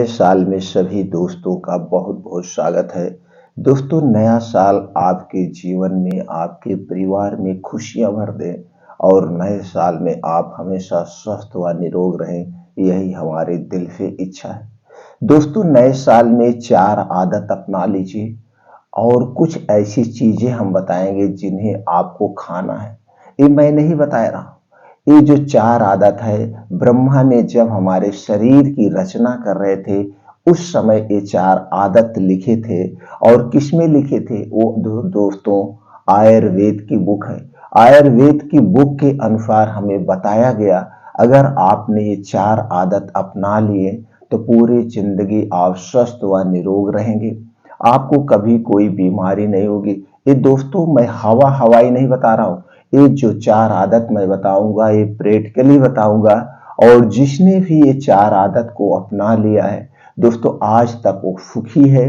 नए साल में सभी दोस्तों का बहुत बहुत स्वागत है। दोस्तों, नया साल आपके जीवन में, आपके परिवार में खुशियां भर दे और नए साल में आप हमेशा स्वस्थ व निरोग रहें, यही हमारे दिल से इच्छा है। दोस्तों, नए साल में 4 आदत अपना लीजिए और कुछ ऐसी चीजें हम बताएंगे जिन्हें आपको खाना है। ये मैं नहीं बता रहा, ये जो 4 आदत है, ब्रह्मा ने जब हमारे शरीर की रचना कर रहे थे उस समय ये 4 आदत लिखे थे। और किसमें लिखे थे वो दोस्तों, आयुर्वेद की बुक है। आयुर्वेद की बुक के अनुसार हमें बताया गया, अगर आपने ये 4 आदत अपना लिए तो पूरी जिंदगी आप स्वस्थ व निरोग रहेंगे, आपको कभी कोई बीमारी नहीं होगी। ये दोस्तों, मैं हवाई नहीं बता रहा हूं, ये जो 4 आदत मैं बताऊंगा ये प्रैक्टिकली बताऊंगा। और जिसने भी ये 4 आदत को अपना लिया है दोस्तों, आज तक वो सुखी है,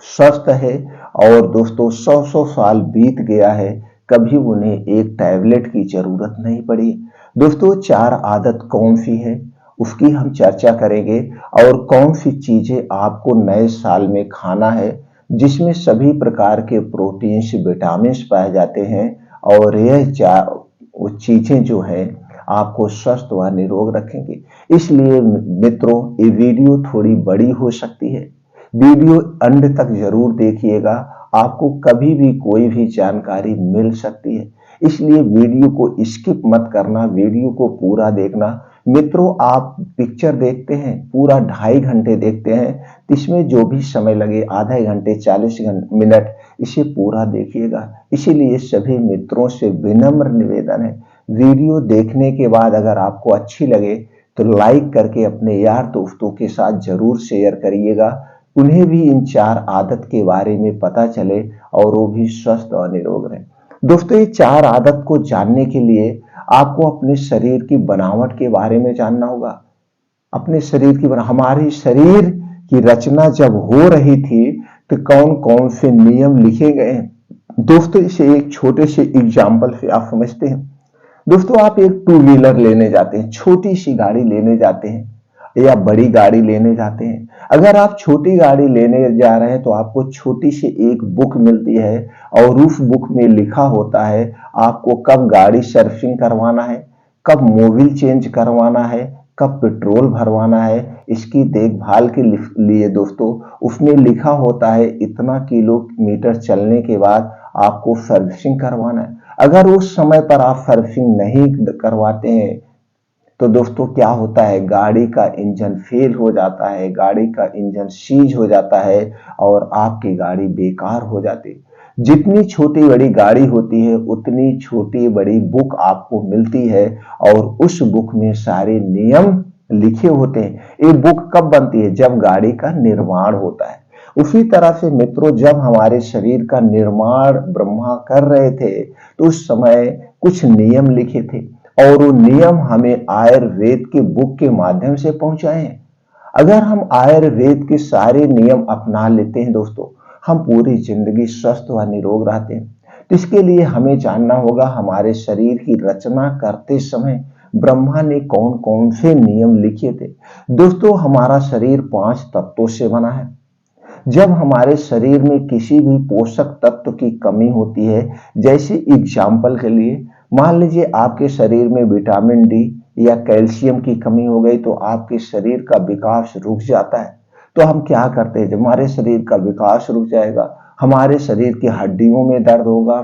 स्वस्थ है। और दोस्तों, 100 साल बीत गया है, कभी उन्हें एक टैबलेट की जरूरत नहीं पड़ी। दोस्तों, 4 आदत कौन सी है उसकी हम चर्चा करेंगे, और कौन सी चीजें आपको नए साल में खाना है जिसमें सभी प्रकार के प्रोटीन्स, विटामिन्स पाए जाते हैं। और यह चीजें जो है आपको स्वस्थ व निरोग रखेंगे। इसलिए मित्रों, ये वीडियो थोड़ी बड़ी हो सकती है, वीडियो अंत तक जरूर देखिएगा, आपको कभी भी कोई भी जानकारी मिल सकती है। इसलिए वीडियो को स्किप मत करना, वीडियो को पूरा देखना। मित्रों, आप पिक्चर देखते हैं पूरा 2.5 घंटे देखते हैं, तो इसमें जो भी समय लगे आधे घंटे 40 मिनट इसे पूरा देखिएगा। इसीलिए सभी मित्रों से विनम्र निवेदन है, वीडियो देखने के बाद अगर आपको अच्छी लगे तो लाइक करके अपने यार दोस्तों के साथ जरूर शेयर करिएगा, उन्हें भी इन 4 आदत के बारे में पता चले और वो भी स्वस्थ और निरोग रहे। दोस्तों, ये 4 आदत को जानने के लिए आपको अपने शरीर की बनावट के बारे में जानना होगा। अपने शरीर की हमारे शरीर की रचना जब हो रही थी तो कौन कौन से नियम लिखे गए हैं दोस्तों, इसे एक छोटे से एग्जाम्पल से आप समझते हैं। दोस्तों, आप एक 2 व्हीलर लेने जाते हैं, छोटी सी गाड़ी लेने जाते हैं या बड़ी गाड़ी लेने जाते हैं। अगर आप छोटी गाड़ी लेने जा रहे हैं तो आपको छोटी सी एक बुक मिलती है और उस बुक में लिखा होता है आपको कब गाड़ी सर्विसिंग करवाना है, कब मोबिल चेंज करवाना है, कब पेट्रोल भरवाना है। इसकी देखभाल के लिए दोस्तों उसमें लिखा होता है इतना किलोमीटर चलने के बाद आपको सर्विसिंग करवाना है। अगर उस समय पर आप सर्विसिंग नहीं करवाते हैं तो दोस्तों क्या होता है, गाड़ी का इंजन फेल हो जाता है, गाड़ी का इंजन सीज हो जाता है और आपकी गाड़ी बेकार हो जाती है। जितनी छोटी बड़ी गाड़ी होती है उतनी छोटी बड़ी बुक आपको मिलती है और उस बुक में सारे नियम लिखे होते हैं। ये बुक कब बनती है, जब गाड़ी का निर्माण होता है। उसी तरह से मित्रों, जब हमारे शरीर का निर्माण ब्रह्मा कर रहे थे तो उस समय कुछ नियम लिखे थे और वो नियम हमें आयुर्वेद के बुक के माध्यम से पहुंचाए हैं। अगर हम आयुर्वेद के सारे नियम अपना लेते हैं दोस्तों, हम पूरी जिंदगी स्वस्थ व निरोग रहते हैं। तो इसके लिए हमें जानना होगा हमारे शरीर की रचना करते समय ब्रह्मा ने कौन कौन से नियम लिखे थे। दोस्तों, हमारा शरीर 5 तत्वों से बना है। जब हमारे शरीर में किसी भी पोषक तत्व की कमी होती है, जैसे एग्जाम्पल के लिए मान लीजिए आपके शरीर में विटामिन डी या कैल्शियम की कमी हो गई तो आपके शरीर का विकास रुक जाता है। तो हम क्या करते हैं, जब हमारे शरीर का विकास रुक जाएगा, हमारे शरीर की हड्डियों में दर्द होगा,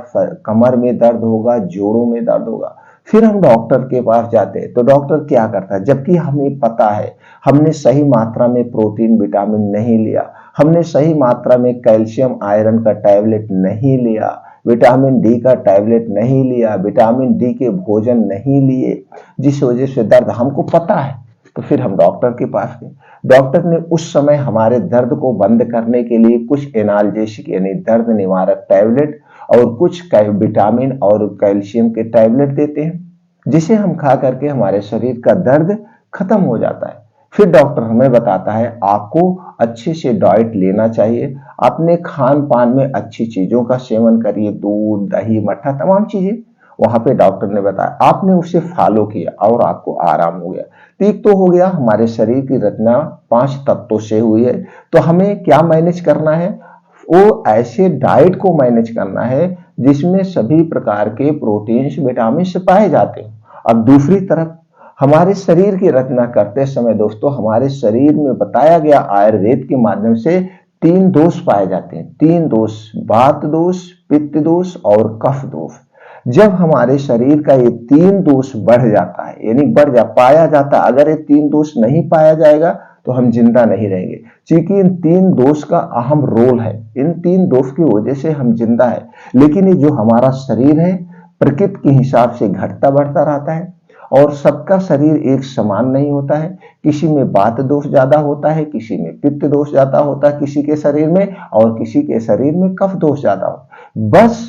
कमर में दर्द होगा, जोड़ों में दर्द होगा। फिर हम डॉक्टर के पास जाते हैं तो डॉक्टर क्या करता है, जबकि हमें पता है हमने सही मात्रा में प्रोटीन विटामिन नहीं लिया, हमने सही मात्रा में कैल्शियम आयरन का टैबलेट नहीं लिया, विटामिन डी का टैबलेट नहीं लिया, विटामिन डी के भोजन नहीं लिए, जिस वजह से दर्द हमको पता है। तो फिर हम डॉक्टर के पास गए, डॉक्टर ने उस समय हमारे दर्द को बंद करने के लिए कुछ एनाल्जेसिक यानी दर्द निवारक टैबलेट और कुछ विटामिन और कैल्शियम के टैबलेट देते हैं, जिसे हम खा करके हमारे शरीर का दर्द खत्म हो जाता है। फिर डॉक्टर हमें बताता है आपको अच्छे से डाइट लेना चाहिए, अपने खान पान में अच्छी चीजों का सेवन करिए, दूध दही मट्ठा तमाम चीजें, वहां पे डॉक्टर ने बताया, आपने उसे फॉलो किया और आपको आराम हो गया। तो एक तो हो गया हमारे शरीर की रचना 5 तत्वों से हुई है, तो हमें क्या मैनेज करना है, वो ऐसे डाइट को मैनेज करना है जिसमें सभी प्रकार के प्रोटीन्स विटामिन पाए जाते हैं। अब दूसरी तरफ हमारे शरीर की रचना करते समय दोस्तों हमारे शरीर में बताया गया आयुर्वेद के माध्यम से 3 दोष पाए जाते हैं। 3 दोष, वात दोष, पित्त दोष और कफ दोष। जब हमारे शरीर का ये 3 दोष बढ़ जाता है, यानी पाया जाता है, अगर ये 3 दोष नहीं पाया जाएगा तो हम जिंदा नहीं रहेंगे, क्योंकि इन 3 दोष का अहम रोल है। इन 3 दोष की वजह से हम जिंदा है। लेकिन ये जो हमारा शरीर है प्रकृति के हिसाब से घटता बढ़ता रहता है और सबका शरीर एक समान नहीं होता है। किसी में वात दोष ज्यादा होता है, किसी में पित्त दोष ज्यादा होता है किसी के शरीर में, और किसी के शरीर में कफ दोष ज्यादा हो। बस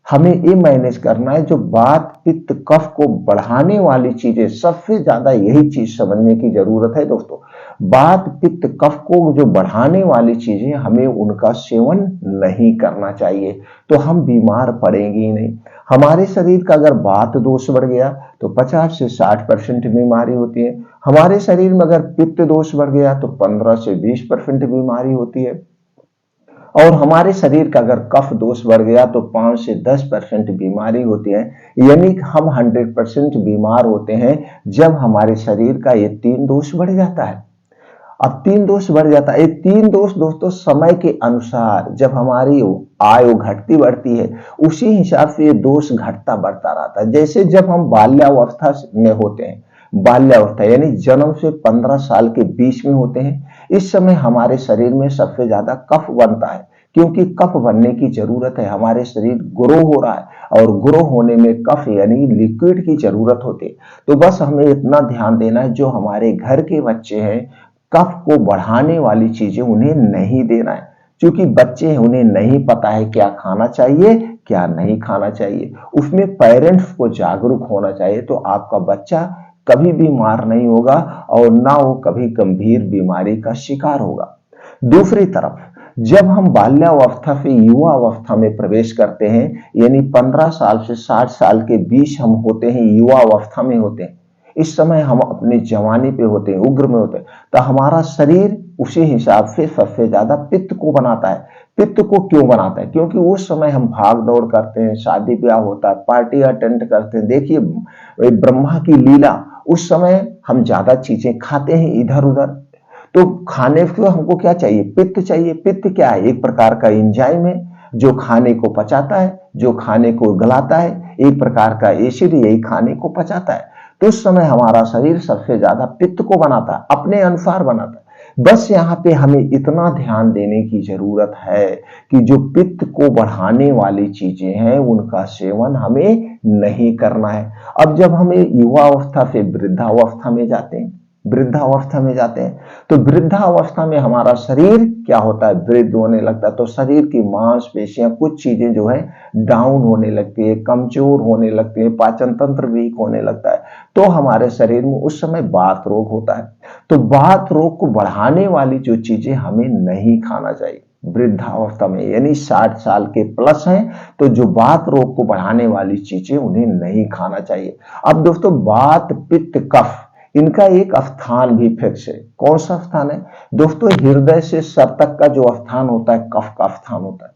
हमें ये मैनेज करना है, जो वात पित्त कफ को बढ़ाने वाली चीजें, सबसे ज्यादा यही चीज समझने की जरूरत है दोस्तों। वात पित्त कफ को जो बढ़ाने वाली चीजें, हमें उनका सेवन नहीं करना चाहिए, तो हम बीमार पड़ेंगे ही नहीं। हमारे शरीर का अगर वात दोष बढ़ गया तो 50 से 60% बीमारी होती है। हमारे शरीर में अगर पित्त दोष बढ़ गया तो 15 से 20% बीमारी होती है। और हमारे शरीर का अगर कफ दोष बढ़ गया तो 5 से 10% बीमारी होती है। यानी हम 100% बीमार होते हैं जब हमारे शरीर का ये 3 दोष बढ़ जाता है। अब 3 दोष बढ़ जाता है। ये 3 दोष दोस्तों समय के अनुसार जब हमारी आयु घटती बढ़ती है, उसी हिसाब से ये दोष घटता बढ़ता रहता है। जैसे जब हम बाल्यावस्था में होते हैं, बाल्यावस्था यानी जन्म से 15 साल के बीच में होते हैं, इस समय हमारे शरीर में सबसे ज्यादा कफ बनता है, क्योंकि कफ बनने की जरूरत है। हमारे शरीर ग्रो हो रहा है और ग्रो होने में कफ यानी लिक्विड की जरूरत होती है। तो बस हमें इतना ध्यान देना है, जो हमारे घर के बच्चे हैं, कफ को बढ़ाने वाली चीजें उन्हें नहीं देना है, क्योंकि बच्चे हैं, उन्हें नहीं पता है क्या खाना चाहिए क्या नहीं खाना चाहिए। उसमें पेरेंट्स को जागरूक होना चाहिए, तो आपका बच्चा कभी बीमार नहीं होगा और ना वो कभी गंभीर बीमारी का शिकार होगा। दूसरी तरफ जब हम बाल्यावस्था से युवा अवस्था में प्रवेश करते हैं, यानी 15 साल से 60 साल के बीच हम होते हैं, युवा अवस्था में होते हैं, इस समय हम अपने जवानी पे होते हैं, उग्र में होते हैं, तो हमारा शरीर उसी हिसाब से सबसे ज्यादा पित्त को बनाता है। पित्त को क्यों बनाता है? क्योंकि उस समय हम भाग दौड़ करते हैं, शादी ब्याह होता है, पार्टी अटेंड करते हैं। देखिए ब्रह्मा की लीला, उस समय हम ज्यादा चीजें खाते हैं इधर उधर, तो खाने को हमको क्या चाहिए? पित्त चाहिए। पित्त क्या है? एक प्रकार का एंजाइम है जो खाने को पचाता है, जो खाने को गलाता है। एक प्रकार का एसिड यही खाने को पचाता है। तो उस समय हमारा शरीर सबसे ज्यादा पित्त को बनाता है, अपने अनुसार बनाता है। बस यहाँ पे हमें इतना ध्यान देने की जरूरत है कि जो पित्त को बढ़ाने वाली चीजें हैं उनका सेवन हमें नहीं करना है। अब जब हमें युवावस्था से वृद्धावस्था में जाते हैं, वृद्धावस्था में जाते हैं, तो वृद्धावस्था में हमारा शरीर क्या होता है? वृद्ध होने लगता है। तो शरीर की मांसपेशियां, कुछ चीजें जो है डाउन होने लगती है, कमजोर होने लगती है, पाचन तंत्र वीक होने लगता है। तो हमारे शरीर में उस समय वात रोग होता है। तो वात रोग को बढ़ाने वाली जो चीजें हमें नहीं खाना चाहिए वृद्धावस्था में, यानी 60 साल के प्लस हैं, तो जो वात रोग को बढ़ाने वाली चीजें उन्हें नहीं खाना चाहिए। अब दोस्तों वात पित्त कफ, इनका एक स्थान भी फिक्स है। कौन सा स्थान है दोस्तों? हृदय से सर तक का जो स्थान होता है कफ का स्थान होता है।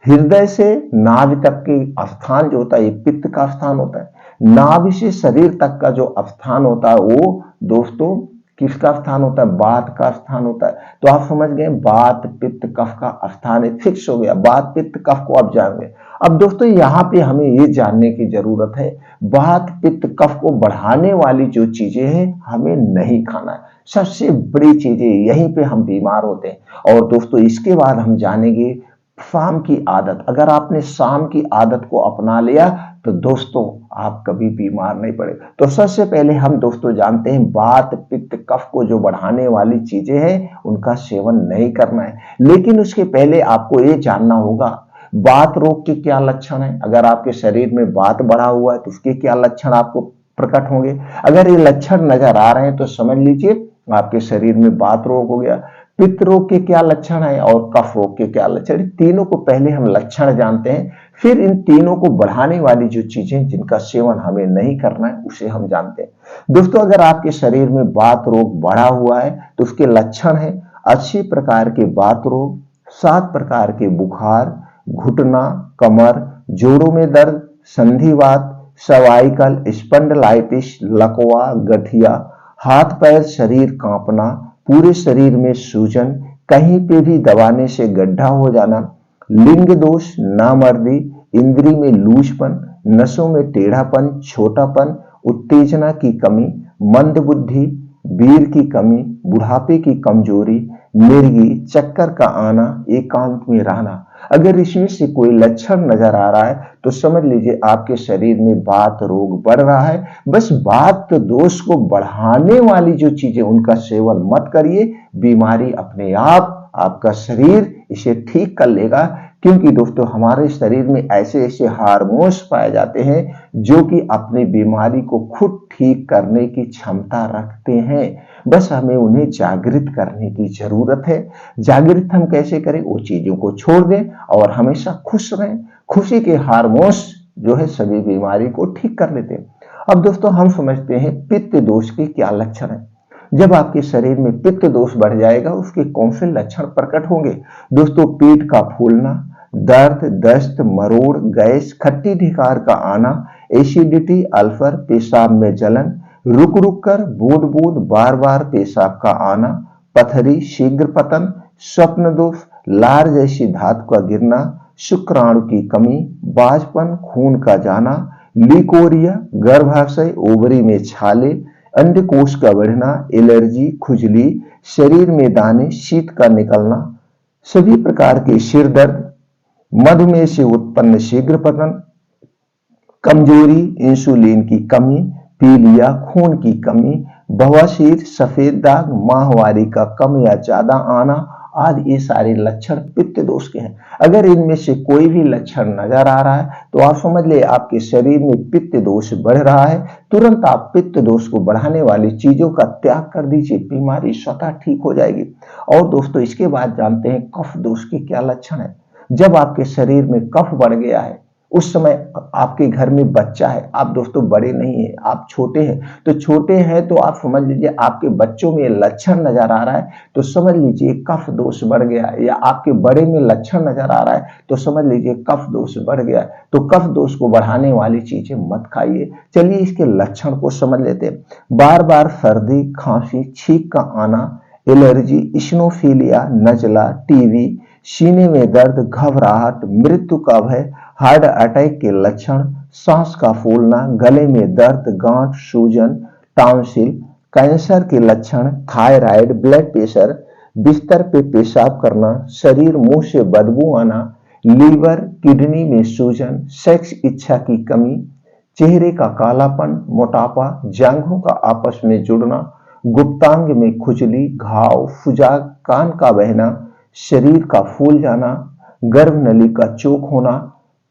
हृदय से नाभि तक के स्थान जो होता है ये पित्त का स्थान होता है। नाभि से शरीर तक का जो स्थान होता है वो दोस्तों किसका स्थान होता है? वात का स्थान होता है। तो आप समझ गए, वात पित्त कफ का स्थान है, फिक्स हो गया। वात पित्त कफ को आप जान गए। अब दोस्तों यहाँ पे हमें ये जानने की जरूरत है, वात पित्त कफ को बढ़ाने वाली जो चीजें हैं हमें नहीं खाना है। सबसे बड़ी चीजें यहीं पे हम बीमार होते हैं। और दोस्तों इसके बाद हम जानेंगे शाम की आदत। अगर आपने शाम की आदत को अपना लिया तो दोस्तों आप कभी बीमार नहीं पड़े। तो सबसे पहले हम दोस्तों जानते हैं वात पित्त कफ को जो बढ़ाने वाली चीजें हैं उनका सेवन नहीं करना है। लेकिन उसके पहले आपको ये जानना होगा वात रोग के क्या लक्षण है। अगर आपके शरीर में वात बढ़ा हुआ है तो उसके क्या लक्षण आपको प्रकट होंगे। अगर ये लक्षण नजर आ रहे हैं तो समझ लीजिए आपके शरीर में वात रोग हो गया। पित्त रोग के क्या लक्षण है और कफ रोग के क्या लक्षण, तीनों को पहले हम लक्षण जानते हैं, फिर इन तीनों को बढ़ाने वाली जो चीजें जिनका सेवन हमें नहीं करना है उसे हम जानते हैं। दोस्तों, अगर आपके शरीर में वात रोग बढ़ा हुआ है तो उसके लक्षण है 80 प्रकार के वात रोग, 7 प्रकार के बुखार, घुटना, कमर, जोड़ों में दर्द, संधिवात, सर्वाइकल स्पंडलाइटिस, लकवा, गठिया, हाथ पैर शरीर कांपना, पूरे शरीर में सूजन, कहीं पे भी दबाने से गड्ढा हो जाना, लिंग दोष, नामर्दी, इंद्री में लूजपन, नसों में टेढ़ापन, छोटापन, उत्तेजना की कमी, मंद बुद्धि, वीर की कमी, बुढ़ापे की कमजोरी, मिर्गी, चक्कर का आना, एकांत में रहना। अगर इसमें से कोई लक्षण नजर आ रहा है तो समझ लीजिए आपके शरीर में वात रोग बढ़ रहा है। बस वात दोष को बढ़ाने वाली जो चीजें उनका सेवन मत करिए, बीमारी अपने आप आपका शरीर इसे ठीक कर लेगा। क्योंकि दोस्तों, हमारे शरीर में ऐसे ऐसे हार्मोन्स पाए जाते हैं जो कि अपनी बीमारी को खुद ठीक करने की क्षमता रखते हैं। बस हमें उन्हें जागृत करने की जरूरत है। जागृत हम कैसे करें? वो चीजों को छोड़ दें और हमेशा खुश रहें। खुशी के हार्मोन्स जो है सभी बीमारी को ठीक कर लेते हैं। अब दोस्तों, हम समझते हैं पित्त दोष के क्या लक्षण है। जब आपके शरीर में पित्त दोष बढ़ जाएगा उसके कौन से लक्षण प्रकट होंगे? दोस्तों, पेट का फूलना, दर्द, दस्त, मरोड़, गैस, खट्टी ढिकार का आना, एसिडिटी, अल्सर, पेशाब में जलन, रुक रुक कर बूंद बूंद बार बार पेशाब का आना, पथरी, शीघ्र पतन, स्वप्न दोष, लार जैसी धातु का गिरना, शुक्राणु की कमी, बाजपन, खून का जाना, लिकोरिया, गर्भाशय ओवरी में छाले, अंडकोश का बढ़ना, एलर्जी, खुजली, शरीर में दाने, शीत का निकलना, सभी प्रकार के सिर दर्द, मधुमेह से उत्पन्न शीघ्र पतन, कमजोरी, इंसुलिन की कमी, पीलिया, खून की कमी, बवासीर, सफेद दाग, माहवारी का कम या ज्यादा आना आदि, ये सारे लक्षण पित्त दोष के हैं। अगर इनमें से कोई भी लक्षण नजर आ रहा है तो आप समझ ले आपके शरीर में पित्त दोष बढ़ रहा है। तुरंत आप पित्त दोष को बढ़ाने वाली चीजों का त्याग कर दीजिए, बीमारी स्वतः ठीक हो जाएगी। और दोस्तों, इसके बाद जानते हैं कफ दोष के क्या लक्षण है। जब आपके शरीर में कफ बढ़ गया है, उस समय आपके घर में बच्चा है, आप दोस्तों बड़े नहीं है, आप छोटे हैं, तो छोटे हैं तो आप समझ लीजिए आपके बच्चों में लक्षण नजर आ रहा है तो समझ लीजिए कफ दोष बढ़ गया है, या आपके बड़े में लक्षण नजर आ रहा है तो समझ लीजिए कफ दोष बढ़ गया है। तो कफ दोष को बढ़ाने वाली चीजें मत खाइए। चलिए इसके लक्षण को समझ लेते हैं। बार बार सर्दी, खांसी, छींक का आना, एलर्जी, इस्नोफिलिया, नजला, टीवी, सीने में दर्द, घबराहट, मृत्यु का भय, हार्ट अटैक के लक्षण, सांस का फूलना, गले में दर्द, गांठ, सूजन, टांसिल, कैंसर के लक्षण, थायराइड, ब्लड प्रेशर, बिस्तर पे पेशाब करना, शरीर मुंह से बदबू आना, लीवर, किडनी में सूजन, सेक्स इच्छा की कमी, चेहरे का कालापन, मोटापा, जांघों का आपस में जुड़ना, गुप्तांग में खुजली, घाव, सुजाग, कान का बहना, शरीर का फूल जाना, गर्भ नली का चौक होना,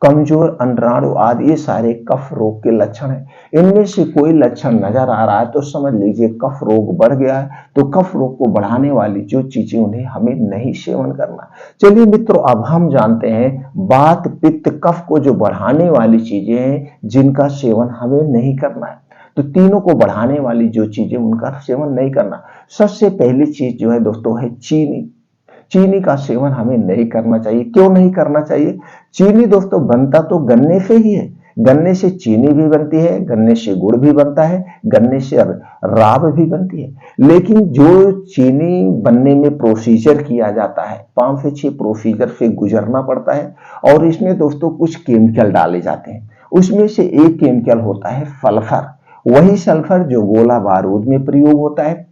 कमजोर अंडाणु आदि, ये सारे कफ रोग के लक्षण हैं। इनमें से कोई लक्षण नजर आ रहा है तो समझ लीजिए कफ रोग बढ़ गया है। तो कफ रोग को बढ़ाने वाली जो चीजें उन्हें हमें नहीं सेवन करना। चलिए मित्रों, अब हम जानते हैं वात, पित्त, कफ को जो बढ़ाने वाली चीजें हैं जिनका सेवन हमें नहीं करना है। तो तीनों को बढ़ाने वाली जो चीजें उनका सेवन नहीं करना। सबसे पहली चीज जो है दोस्तों है चीनी। चीनी का सेवन हमें नहीं करना चाहिए। क्यों नहीं करना चाहिए? चीनी दोस्तों बनता तो गन्ने से ही है। गन्ने से चीनी भी बनती है, गन्ने से गुड़ भी बनता है, गन्ने से राब भी बनती है। लेकिन जो चीनी बनने में प्रोसीजर किया जाता है, 5 से 6 प्रोसीजर से गुजरना पड़ता है और इसमें दोस्तों कुछ केमिकल डाले जाते हैं। उसमें से एक केमिकल होता है सल्फर। वही सल्फर जो गोला बारूद में प्रयोग होता है।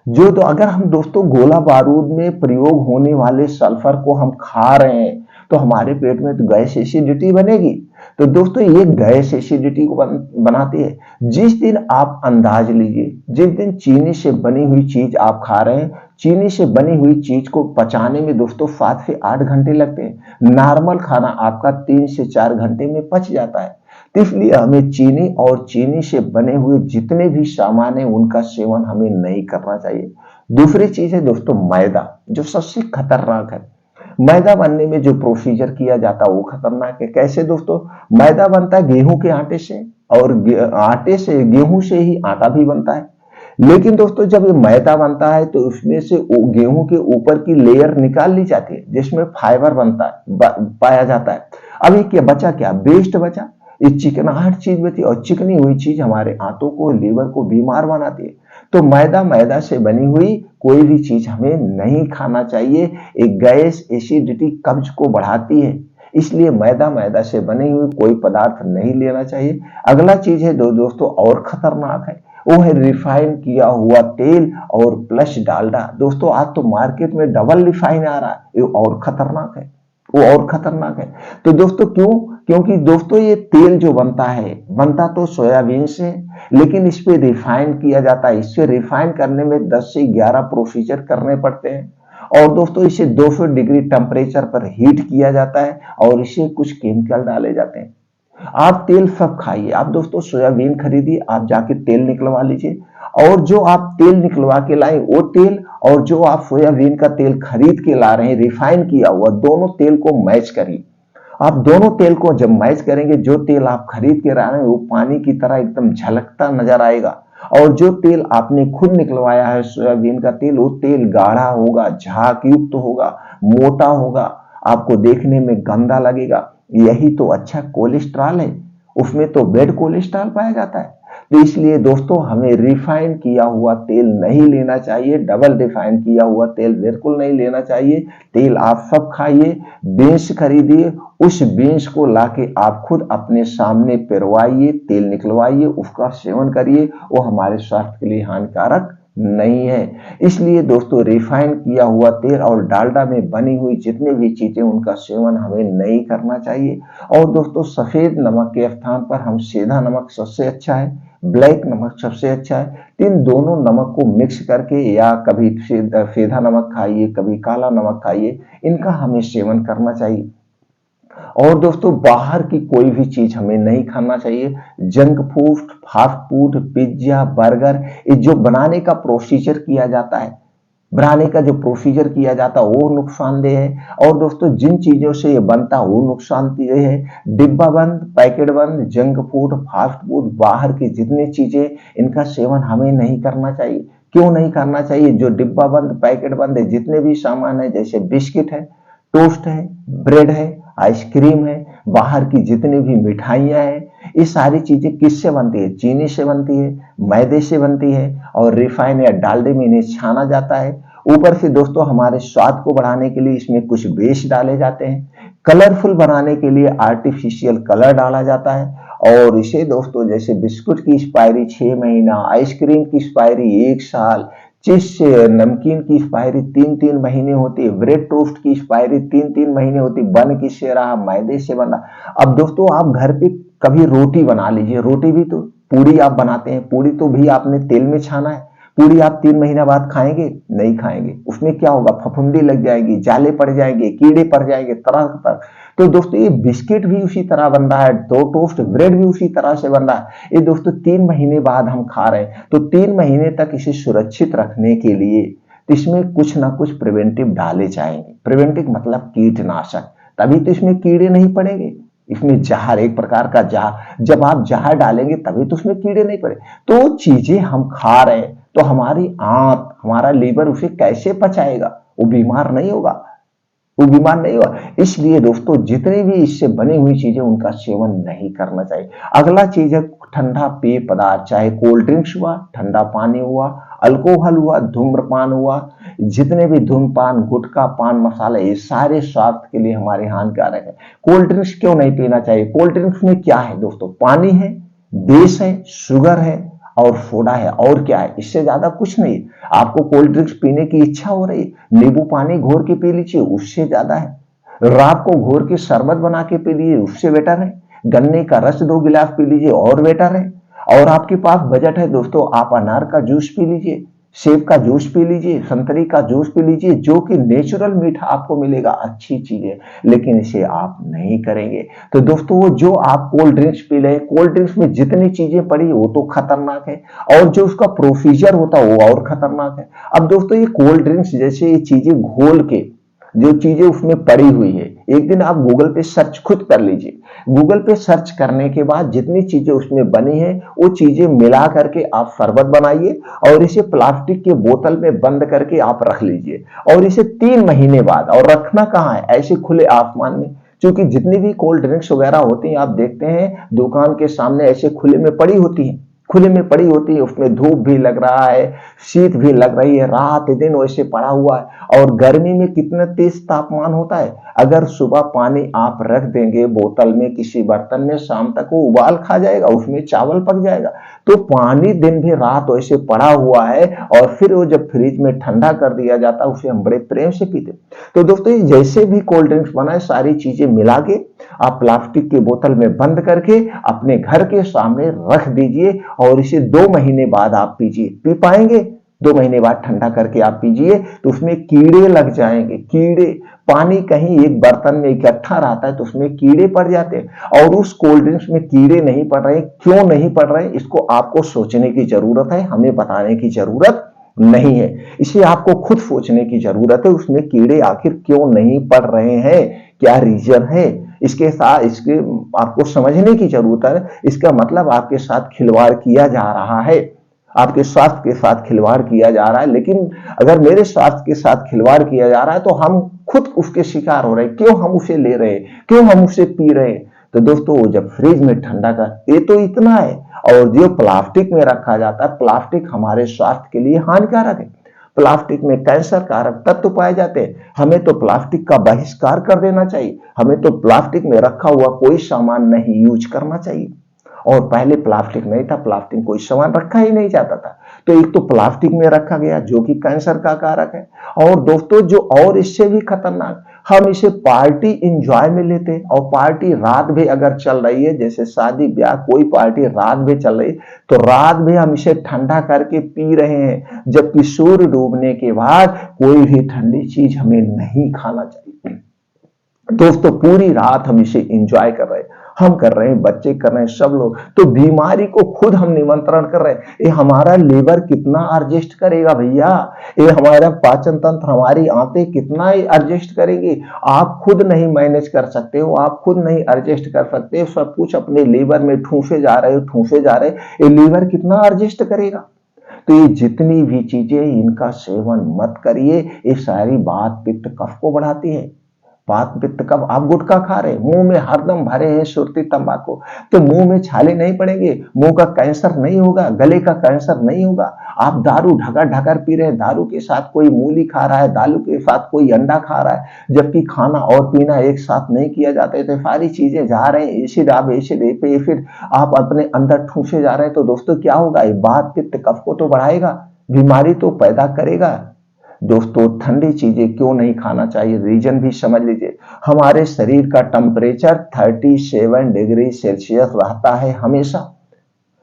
जो तो अगर हम दोस्तों गोला बारूद में प्रयोग होने वाले सल्फर को हम खा रहे हैं तो हमारे पेट में तो गैस एसिडिटी बनेगी। तो दोस्तों ये गैस एसिडिटी को बनाती है। जिस दिन आप अंदाज लीजिए, जिस दिन चीनी से बनी हुई चीज आप खा रहे हैं, चीनी से बनी हुई चीज को पचाने में दोस्तों 7 से 8 घंटे लगते हैं। नॉर्मल खाना आपका 3 से 4 घंटे में पच जाता है। तो इसलिए हमें चीनी और चीनी से बने हुए जितने भी सामान है उनका सेवन हमें नहीं करना चाहिए। दूसरी चीज है दोस्तों मैदा, जो सबसे खतरनाक है। मैदा बनने में जो प्रोसीजर किया जाता है वो खतरनाक है। कैसे दोस्तों? मैदा बनता है गेहूं के आटे से, और आटे से, गेहूं से ही आटा भी बनता है। लेकिन दोस्तों जब ये मैदा बनता है तो उसमें से गेहूं के ऊपर की लेयर निकाल ली जाती है जिसमें फाइबर बनता है, पाया जाता है। अभी क्या बचा? क्या वेस्ट बचा? ये चिकनाहट चीज बची, और चिकनी हुई चीज हमारे आंतों को, लीवर को बीमार बनाती है। तो मैदा से बनी हुई कोई भी चीज हमें नहीं खाना चाहिए। एक गैस, एसिडिटी, कब्ज को बढ़ाती है। इसलिए मैदा से बनी हुई कोई पदार्थ नहीं लेना चाहिए। अगला चीज है दोस्तों और खतरनाक है, वो है रिफाइन किया हुआ तेल और प्लस डालडा। दोस्तों आज तो मार्केट में डबल रिफाइन आ रहा है, ये और खतरनाक है, वो और खतरनाक है। तो दोस्तों क्यों? क्योंकि दोस्तों ये तेल जो बनता तो सोयाबीन से, लेकिन इस पे रिफाइन किया जाता है। इससे रिफाइन करने में 10 से 11 प्रोसीजर करने पड़ते हैं, और दोस्तों इसे 200 डिग्री टेम्परेचर पर हीट किया जाता है, और इसे कुछ केमिकल डाले जाते हैं। आप तेल सब खाइए, आप दोस्तों सोयाबीन खरीदिए, आप जाके तेल निकलवा लीजिए, और जो आप तेल निकलवा के लाए वो तेल, और जो आप सोयाबीन का तेल खरीद के ला रहे हैं रिफाइन किया हुआ, दोनों तेल को मैच करिए। आप दोनों तेल को जब मैच करेंगे, जो तेल आप खरीद के ला रहे हैं वो पानी की तरह एकदम झलकता नजर आएगा, और जो तेल आपने खुद निकलवाया है सोयाबीन का तेल, वो तेल गाढ़ा होगा, झाग युक्त होगा, मोटा होगा, आपको देखने में गंदा लगेगा। यही तो अच्छा कोलेस्ट्रॉल है, उसमें तो बैड कोलेस्ट्रॉल पाया जाता है। तो इसलिए दोस्तों हमें रिफाइन किया हुआ तेल नहीं लेना चाहिए, डबल रिफाइन किया हुआ तेल बिल्कुल नहीं लेना चाहिए। तेल आप सब खाइए, बीन्स खरीदिए, उस बीन्स को लाके आप खुद अपने सामने पेरवाइए, तेल निकलवाइए, उसका सेवन करिए, वो हमारे स्वास्थ्य के लिए हानिकारक नहीं है। इसलिए दोस्तों रिफाइन किया हुआ तेल और डालडा में बनी हुई जितनी भी चीजें, उनका सेवन हमें नहीं करना चाहिए। और दोस्तों सफेद नमक के स्थान पर हम सीधा नमक सबसे अच्छा है, ब्लैक नमक सबसे अच्छा है। इन दोनों नमक को मिक्स करके, या कभी सीधा नमक खाइए, कभी काला नमक खाइए, इनका हमें सेवन करना चाहिए। और दोस्तों बाहर की कोई भी चीज हमें नहीं खाना चाहिए। Junk food, fast food, pizza, burger, ये जो बनाने का प्रोसीजर किया जाता है, बनाने का जो प्रोसीजर किया जाता है वो नुकसानदेह है। और दोस्तों जिन चीजों से ये बनता है वो नुकसानदेह है। डिब्बा बंद, पैकेट बंद, जंक फूड, फास्ट फूड, बाहर की जितनी चीजें, इनका सेवन हमें नहीं करना चाहिए। क्यों नहीं करना चाहिए? जो डिब्बा बंद, पैकेट बंद है, जितने भी सामान है, जैसे बिस्किट है, टोस्ट है, ब्रेड है, आइसक्रीम है, बाहर की जितनी भी मिठाइयां हैं, ये सारी चीजें किससे बनती है? चीनी से बनती है, मैदे से बनती है, और रिफाइन या डालडे में इन्हें छाना जाता है। ऊपर से दोस्तों हमारे स्वाद को बढ़ाने के लिए इसमें कुछ बेस डाले जाते हैं, कलरफुल बनाने के लिए आर्टिफिशियल कलर डाला जाता है। और इसे दोस्तों जैसे बिस्कुट की एक्सपायरी 6 महीना, आइसक्रीम की एक्सपायरी 1 साल, चिप्स नमकीन की एक्सपायरी 3-3 महीने होती है, ब्रेड टोस्ट की एक्सपायरी 3-3 महीने होती, बन किससे रहा? मैदे से बना। अब दोस्तों आप घर पे कभी रोटी बना लीजिए, रोटी भी तो, पूरी आप बनाते हैं, पूरी तो भी आपने तेल में छाना है। पूरी आप 3 महीना बाद खाएंगे? नहीं खाएंगे। उसमें क्या होगा? फफूंदी लग जाएगी, जाले पड़ जाएंगे, कीड़े पड़ जाएंगे तरह तरह। तो दोस्तों ये बिस्किट भी उसी तरह बन रहा है, तो टोस्ट ब्रेड भी उसी तरह से बन रहा है। ये दोस्तों 3 महीने बाद हम खा रहे हैं, तो 3 महीने तक इसे सुरक्षित रखने के लिए इसमें कुछ ना कुछ प्रिवेंटिव डाले जाएंगे। प्रिवेंटिव मतलब कीटनाशक, तभी तो इसमें कीड़े नहीं पड़ेंगे। इसमें जहर, एक प्रकार का जहर, जब आप जहर डालेंगे तभी तो उसमें कीड़े नहीं पड़े। तो चीजें हम खा रहे हैं, तो हमारी आंत, हमारा लीवर उसे कैसे पचाएगा? वो बीमार नहीं होगा, वो बीमार नहीं हुआ। इसलिए दोस्तों जितने भी इससे बनी हुई चीजें, उनका सेवन नहीं करना चाहिए। अगला चीज है ठंडा पेय पदार्थ, चाहे कोल्ड ड्रिंक्स हुआ, ठंडा पानी हुआ, अल्कोहल हुआ, धूम्रपान हुआ, जितने भी धूम्रपान, गुटखा, पान मसाला, ये सारे स्वास्थ्य के लिए हमारे हानिकारक है। कोल्ड ड्रिंक्स क्यों नहीं पीना चाहिए? कोल्ड ड्रिंक्स में क्या है दोस्तों? पानी है, बेस है, शुगर है, और सोडा है, और क्या है? इससे ज्यादा कुछ नहीं। आपको कोल्ड ड्रिंक्स पीने की इच्छा हो रही, नींबू पानी घोर के पी लीजिए, उससे ज्यादा है। रात को घोर के शरबत बना के पी लीजिए, उससे बेटर है। गन्ने का रस 2 गिलास पी लीजिए, और बेटर है। और आपके पास बजट है दोस्तों, आप अनार का जूस पी लीजिए, सेब का जूस पी लीजिए, संतरी का जूस पी लीजिए, जो कि नेचुरल मीठा आपको मिलेगा, अच्छी चीज है। लेकिन इसे आप नहीं करेंगे। तो दोस्तों वो जो आप कोल्ड ड्रिंक्स पी रहे हैं, कोल्ड ड्रिंक्स में जितनी चीजें पड़ी वो तो खतरनाक है, और जो उसका प्रोसीजर होता है वो और खतरनाक है। अब दोस्तों ये कोल्ड ड्रिंक्स जैसे ये चीजें घोल के जो चीजें उसमें पड़ी हुई है। एक दिन आप गूगल पे सर्च खुद कर लीजिए। गूगल पे सर्च करने के बाद जितनी चीजें उसमें बनी है वो चीजें मिला करके आप शरबत बनाइए और इसे प्लास्टिक के बोतल में बंद करके आप रख लीजिए और इसे 3 महीने बाद, और रखना कहाँ है, ऐसे खुले आसमान में। क्योंकि जितनी भी कोल्ड ड्रिंक्स वगैरह होती हैं आप देखते हैं दुकान के सामने ऐसे खुले में पड़ी होती हैं, खुले में पड़ी होती है, उसमें धूप भी लग रहा है, शीत भी लग रही है, रात दिन वैसे पड़ा हुआ है। और गर्मी में कितना तेज तापमान होता है। अगर सुबह पानी आप रख देंगे बोतल में किसी बर्तन में, शाम तक वो उबाल खा जाएगा, उसमें चावल पक जाएगा। तो पानी दिन भी रात वैसे पड़ा हुआ है और फिर वो जब फ्रिज में ठंडा कर दिया जाता है उसे हम बड़े प्रेम से पीते। तो दोस्तों जैसे भी कोल्ड ड्रिंक्स बनाए सारी चीजें मिला के आप प्लास्टिक की बोतल में बंद करके अपने घर के सामने रख दीजिए और इसे 2 महीने बाद आप पीजिए। पी पाएंगे? 2 महीने बाद ठंडा करके आप पीजिए तो उसमें कीड़े लग जाएंगे, कीड़े। पानी कहीं एक बर्तन में इकट्ठा रहता है तो उसमें कीड़े पड़ जाते हैं और उस कोल्ड ड्रिंक्स में कीड़े नहीं पड़ रहे। क्यों नहीं पड़ रहे इसको आपको सोचने की जरूरत है, हमें बताने की जरूरत नहीं है। इसे आपको खुद सोचने की जरूरत है, उसमें कीड़े आखिर क्यों नहीं पड़ रहे हैं, क्या रीजन है। इसके साथ इसके आपको समझने की जरूरत है। इसका मतलब आपके साथ खिलवाड़ किया जा रहा है, आपके स्वास्थ्य के साथ खिलवाड़ किया जा रहा है। लेकिन अगर मेरे स्वास्थ्य के साथ खिलवाड़ किया जा रहा है तो हम खुद उसके शिकार हो रहे हैं। क्यों हम उसे ले रहे हैं, क्यों हम उसे पी रहे हैं। तो दोस्तों जब फ्रिज में ठंडा कर, ये तो इतना है। और जो प्लास्टिक में रखा जाता है, प्लास्टिक हमारे स्वास्थ्य के लिए हानिकारक है। प्लास्टिक में कैंसर कारक तत्व पाए जाते हैं। हमें तो प्लास्टिक का बहिष्कार कर देना चाहिए। हमें तो प्लास्टिक में रखा हुआ कोई सामान नहीं यूज करना चाहिए। और पहले प्लास्टिक नहीं था, प्लास्टिक कोई सामान रखा ही नहीं जाता था। तो एक तो प्लास्टिक में रखा गया जो कि कैंसर का कारक है। और दोस्तों जो और इससे भी खतरनाक, हम इसे पार्टी इंजॉय में लेते हैं और पार्टी रात भी अगर चल रही है, जैसे शादी ब्याह कोई पार्टी रात भी चल रही तो रात भी हम इसे ठंडा करके पी रहे हैं। जबकि सूर्य डूबने के बाद कोई भी ठंडी चीज हमें नहीं खाना चाहिए। दोस्तों पूरी रात हम इसे एंजॉय कर रहे हैं, हम कर रहे हैं, बच्चे कर रहे हैं, सब लोग। तो बीमारी को खुद हम निमंत्रण कर रहे हैं। ये हमारा लीवर कितना एडजस्ट करेगा भैया, ये हमारा पाचन तंत्र, हमारी आंतें कितना एडजस्ट करेंगे। आप खुद नहीं मैनेज कर सकते हो, आप खुद नहीं एडजस्ट कर सकते, सब कुछ अपने लीवर में ठूसे जा रहे हो, ठूसे जा रहे। ये लीवर कितना एडजस्ट करेगा। तो ये जितनी भी चीजें इनका सेवन मत करिए, ये सारी बात पित्त कफ को बढ़ाती है। बात पित्त कफ, आप गुटखा खा रहे, मुंह में हरदम भरे हैं सुरती तंबाकू, तो मुंह में छाले नहीं पड़ेंगे, मुंह का कैंसर नहीं होगा, गले का कैंसर नहीं होगा। आप दारू ढकर ढकर पी रहे हैं, दारू के साथ कोई मूली खा रहा है, दारू के साथ कोई अंडा खा रहा है, जबकि खाना और पीना एक साथ नहीं किया जाता है। तो सारी चीजें जा रहे हैं एसिड, आप एसिड पे फिर आप अपने अंदर ठूसे जा रहे हैं। तो दोस्तों क्या होगा, ये बात पित्त कफ को तो बढ़ाएगा, बीमारी तो पैदा करेगा। दोस्तों ठंडी चीजें क्यों नहीं खाना चाहिए, रीजन भी समझ लीजिए। हमारे शरीर का टेम्परेचर 37 डिग्री सेल्सियस रहता है हमेशा।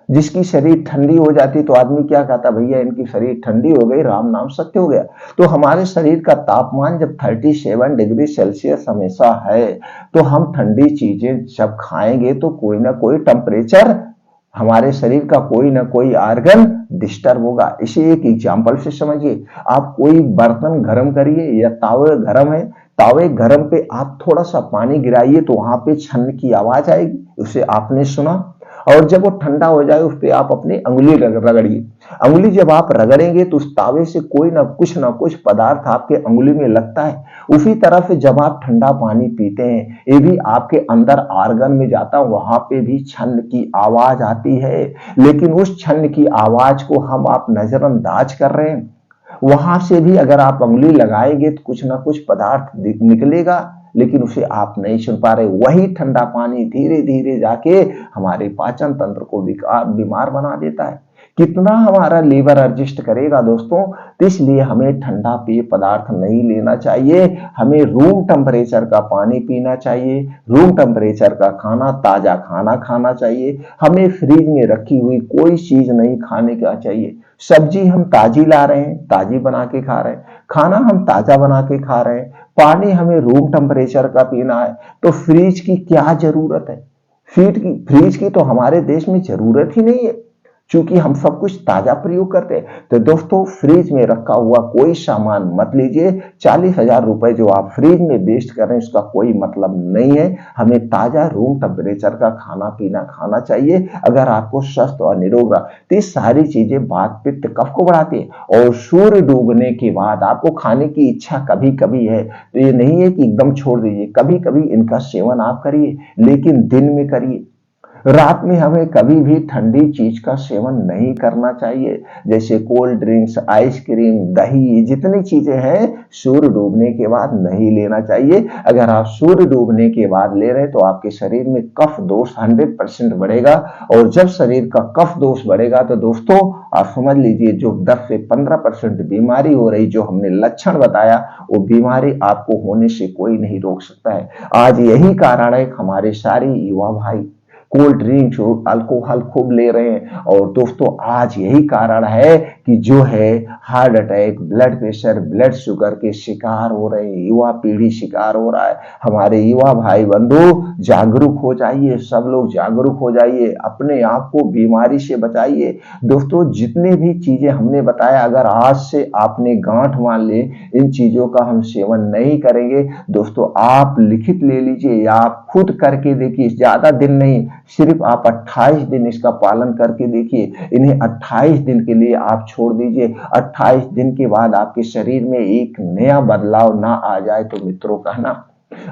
जिसकी शरीर ठंडी हो जाती तो आदमी क्या कहता, भैया इनकी शरीर ठंडी हो गई, राम नाम सत्य हो गया। तो हमारे शरीर का तापमान जब 37 डिग्री सेल्सियस हमेशा है तो हम ठंडी चीजें जब खाएंगे तो कोई ना कोई टेम्परेचर, हमारे शरीर का कोई ना कोई ऑर्गन डिस्टर्ब होगा। इसे एक एग्जांपल से समझिए। आप कोई बर्तन गर्म करिए या तावे गर्म है, तावे गर्म पे आप थोड़ा सा पानी गिराइए तो वहां पे छन्न की आवाज आएगी, उसे आपने सुना। और जब वो ठंडा हो जाए उस पर आप अपनी अंगुली रगड़िए। अंगुली जब आप रगड़ेंगे तो उस तावे से कोई ना कुछ पदार्थ आपके अंगुली में लगता है। उसी तरह से जब आप ठंडा पानी पीते हैं ये भी आपके अंदर आर्गन में जाता है, वहां पे भी छन्न की आवाज आती है। लेकिन उस छन्न की आवाज को हम आप नजरअंदाज कर रहे हैं। वहां से भी अगर आप अंगुली लगाएंगे तो कुछ ना कुछ पदार्थ निकलेगा, लेकिन उसे आप नहीं सुन पा रहे। वही ठंडा पानी धीरे धीरे जाके हमारे पाचन तंत्र को बीमार बना देता है। कितना हमारा लीवर एडजस्ट करेगा दोस्तों। तो इसलिए हमें ठंडा पेय पदार्थ नहीं लेना चाहिए, हमें रूम टेम्परेचर का पानी पीना चाहिए, रूम टेम्परेचर का खाना, ताजा खाना खाना चाहिए। हमें फ्रिज में रखी हुई कोई चीज नहीं खाने का चाहिए। सब्जी हम ताजी ला रहे हैं, ताजी बना के खा रहे हैं, खाना हम ताजा बना के खा रहे हैं, पानी हमें रूम टेम्परेचर का पीना है। तो फ्रिज की क्या जरूरत है, फ्रिज की तो हमारे देश में जरूरत ही नहीं है। चूंकि हम सब कुछ ताजा प्रयोग करते हैं। तो दोस्तों फ्रिज में रखा हुआ कोई सामान मत लीजिए। 40,000 रुपए जो आप फ्रिज में वेस्ट कर रहे हैं उसका कोई मतलब नहीं है। हमें ताजा रूम टेम्परेचर का खाना पीना खाना चाहिए अगर आपको स्वस्थ और निरोग रहा। तो ये सारी चीजें वात पित्त कफ को बढ़ाती है। और सूर्य डूबने के बाद आपको खाने की इच्छा कभी कभी है तो ये नहीं है कि एकदम छोड़ दीजिए, कभी कभी इनका सेवन आप करिए, लेकिन दिन में करिए। रात में हमें कभी भी ठंडी चीज का सेवन नहीं करना चाहिए, जैसे कोल्ड ड्रिंक्स, आइसक्रीम, दही, जितनी चीजें हैं सूर्य डूबने के बाद नहीं लेना चाहिए। अगर आप सूर्य डूबने के बाद ले रहे हैं तो आपके शरीर में कफ दोष 100% बढ़ेगा। और जब शरीर का कफ दोष बढ़ेगा तो दोस्तों आप समझ लीजिए जो 10 से 15% बीमारी हो रही, जो हमने लक्षण बताया, वो बीमारी आपको होने से कोई नहीं रोक सकता है। आज यही कारण है हमारे सारे युवा भाई कोल्ड ड्रिंक्स और अल्कोहल खूब ले रहे हैं। और दोस्तों आज यही कारण है कि जो है heart attack, blood pressure, blood sugar के शिकार हो रहे हैं, युवा पीढ़ी शिकार हो रहा है। हमारे युवा भाई बंधु जागरूक हो जाइए, सब लोग जागरूक हो जाइए, अपने आप को बीमारी से बचाइए। दोस्तों जितने भी चीजें हमने बताया, अगर आज से आपने गांठ मान ले इन चीजों का हम सेवन नहीं करेंगे, दोस्तों आप लिखित ले लीजिए या आप खुद करके देखिए, ज्यादा दिन नहीं, सिर्फ आप 28 दिन इसका पालन करके देखिए। इन्हें 28 दिन के लिए आप छोड़ दीजिए। 28 दिन के बाद आपके शरीर में एक नया बदलाव ना आ जाए तो मित्रों कहना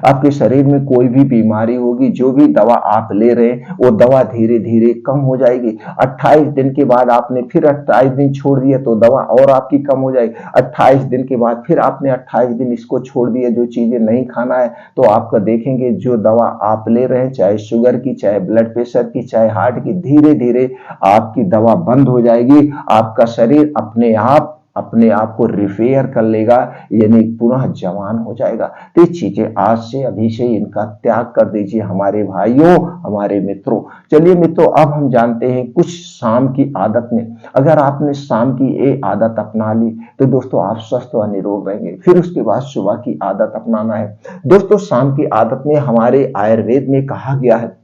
आपके शरीर में कोई भी बीमारी होगी, जो भी दवा आप ले रहे हैं वो दवा धीरे धीरे कम हो जाएगी। 28 दिन के बाद आपने फिर 28 दिन छोड़ दिया तो दवा और आपकी कम हो जाएगी। 28 दिन के बाद फिर आपने 28 दिन इसको छोड़ दिया, जो चीजें नहीं खाना है, तो आपका देखेंगे जो दवा आप ले रहे हैं, चाहे शुगर की, चाहे ब्लड प्रेशर की, चाहे हार्ट की, धीरे धीरे आपकी दवा बंद हो जाएगी। आपका शरीर अपने आप को रिपेयर कर लेगा, यानी पुनः जवान हो जाएगा। तो ये चीजें आज से अभी से इनका त्याग कर दीजिए हमारे भाइयों, हमारे मित्रों। चलिए मित्रों अब हम जानते हैं कुछ शाम की आदत में। अगर आपने शाम की ये आदत अपना ली तो दोस्तों आप स्वस्थ व निरोग रहेंगे। फिर उसके बाद सुबह की आदत अपनाना है। दोस्तों शाम की आदत में हमारे आयुर्वेद में कहा गया है,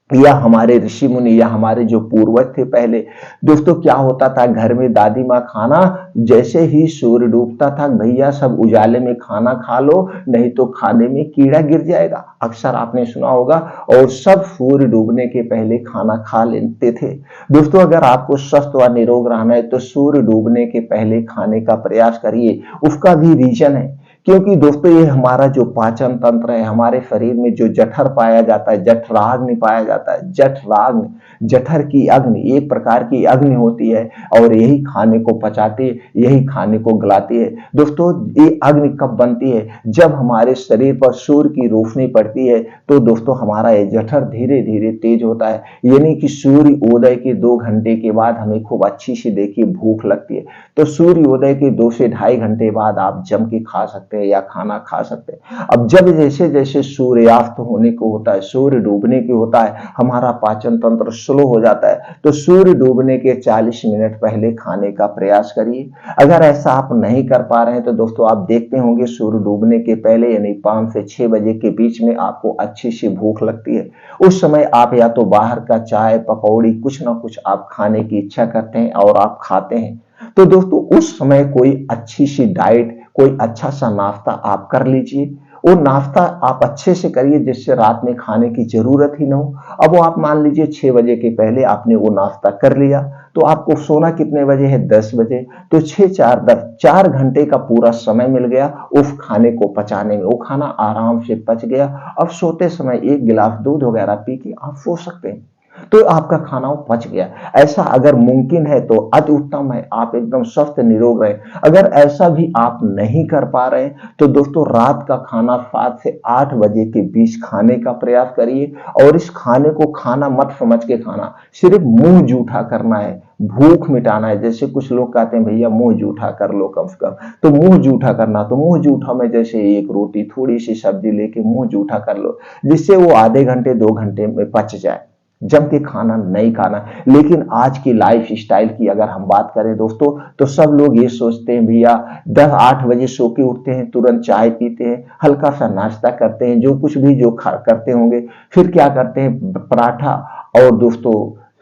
या हमारे ऋषि मुनि या हमारे जो पूर्वज थे पहले, दोस्तों क्या होता था, घर में दादी माँ खाना जैसे ही सूर्य डूबता था, भैया सब उजाले में खाना खा लो नहीं तो खाने में कीड़ा गिर जाएगा, अक्सर आपने सुना होगा। और सब सूर्य डूबने के पहले खाना खा लेते थे। दोस्तों अगर आपको स्वस्थ व निरोग रहना है तो सूर्य डूबने के पहले खाने का प्रयास करिए। उसका भी रीजन है, क्योंकि दोस्तों ये हमारा जो पाचन तंत्र है, हमारे शरीर में जो जठर पाया जाता है, जठराग्नि पाया जाता है, जठराग्नि, जठर की अग्नि एक प्रकार की अग्नि होती है और यही खाने को पचाती है, यही खाने को गलाती है। दोस्तों ये अग्नि कब बनती है, जब हमारे शरीर पर सूर्य की रोशनी पड़ती है तो दोस्तों हमारा ये जठर धीरे धीरे तेज होता है। यानी कि सूर्य उदय के 2 घंटे के बाद हमें खूब अच्छी सी देखिए भूख लगती है, तो सूर्योदय के 2 से ढाई घंटे बाद आप जम के खा सकते हैं या खाना खा सकते हैं। अब जब जैसे जैसे सूर्यास्त होने को होता है, सूर्य डूबने को होता है, हमारा पाचन तंत्र स्लो हो जाता है, तो सूर्य डूबने के 40 मिनट पहले खाने का प्रयास करिए। अगर ऐसा आप नहीं कर पा रहे हैं तो दोस्तों आप देखते होंगे सूर्य डूबने के पहले यानी 5 से 6 बजे के बीच में आपको अच्छी सी भूख लगती है। उस समय आप या तो बाहर का चाय पकौड़ी कुछ ना कुछ आप खाने की इच्छा करते हैं और आप खाते हैं। तो दोस्तों उस समय कोई अच्छी सी डाइट, कोई अच्छा सा नाश्ता आप कर लीजिए। वो नाश्ता आप अच्छे से करिए जिससे रात में खाने की जरूरत ही ना हो। अब वो आप मान लीजिए 6 बजे के पहले आपने वो नाश्ता कर लिया, तो आपको सोना कितने बजे है, 10 बजे, तो 6 4 10 4 घंटे का पूरा समय मिल गया उस खाने को पचाने में। वो खाना आराम से पच गया। अब सोते समय 1 गिलास दूध वगैरह पी के आप सो सकते हैं, तो आपका खाना वो पच गया। ऐसा अगर मुमकिन है तो अति उत्तम है, आप एकदम स्वस्थ निरोग रहे। अगर ऐसा भी आप नहीं कर पा रहे तो दोस्तों रात का खाना 7 से 8 बजे के बीच खाने का प्रयास करिए। और इस खाने को खाना मत समझ के खाना, सिर्फ मुंह जूठा करना है, भूख मिटाना है। जैसे कुछ लोग कहते हैं भैया मुंह जूठा कर लो कम से कम, तो मुंह जूठा करना, तो मुंह जूठा में जैसे एक रोटी थोड़ी सी सब्जी लेके मुंह जूठा कर लो, जिससे वो आधे घंटे 2 घंटे में पच जाए। जम के खाना नहीं खाना। लेकिन आज की लाइफ स्टाइल की अगर हम बात करें दोस्तों, तो सब लोग ये सोचते हैं भैया 10-8 बजे सो के उठते हैं, तुरंत चाय पीते हैं, हल्का सा नाश्ता करते हैं, जो कुछ भी जो करते होंगे, फिर क्या करते हैं पराठा और दोस्तों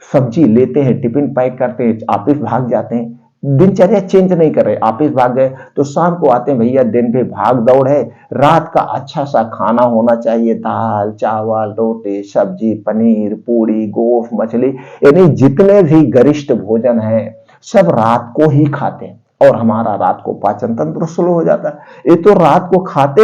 सब्जी लेते हैं, टिफिन पैक करते हैं, ऑफिस भाग जाते हैं, दिनचर्या चेंज नहीं कर रहे, ऑफिस भाग गए तो शाम को आते हैं, भैया दिन पे भाग दौड़ है, रात का अच्छा सा खाना होना चाहिए, दाल चावल रोटी सब्जी पनीर पूरी गोश्त मछली, यानी जितने भी गरिष्ठ भोजन है सब रात को ही खाते हैं और हमारा रात को पाचन तंत्र स्लो हो जाता है। ये तो रात को खाते